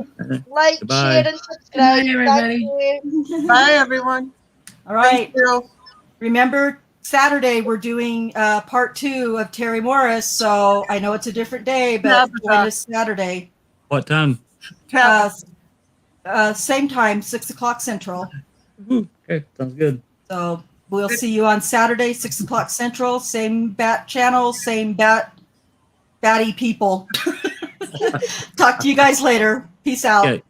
Like, Goodbye. share, and subscribe. Bye, everybody. Thank you. Bye, everyone. All right. Thank you. Remember, Saturday we're doing part 2 of Terry Morris, so I know it's a different day, but join us Saturday. What time? Same time, 6 o'clock Central. Okay, sounds good. So we'll see you on Saturday, 6 o'clock Central. Same bat channel, same batty people. Talk to you guys later. Peace out. Okay.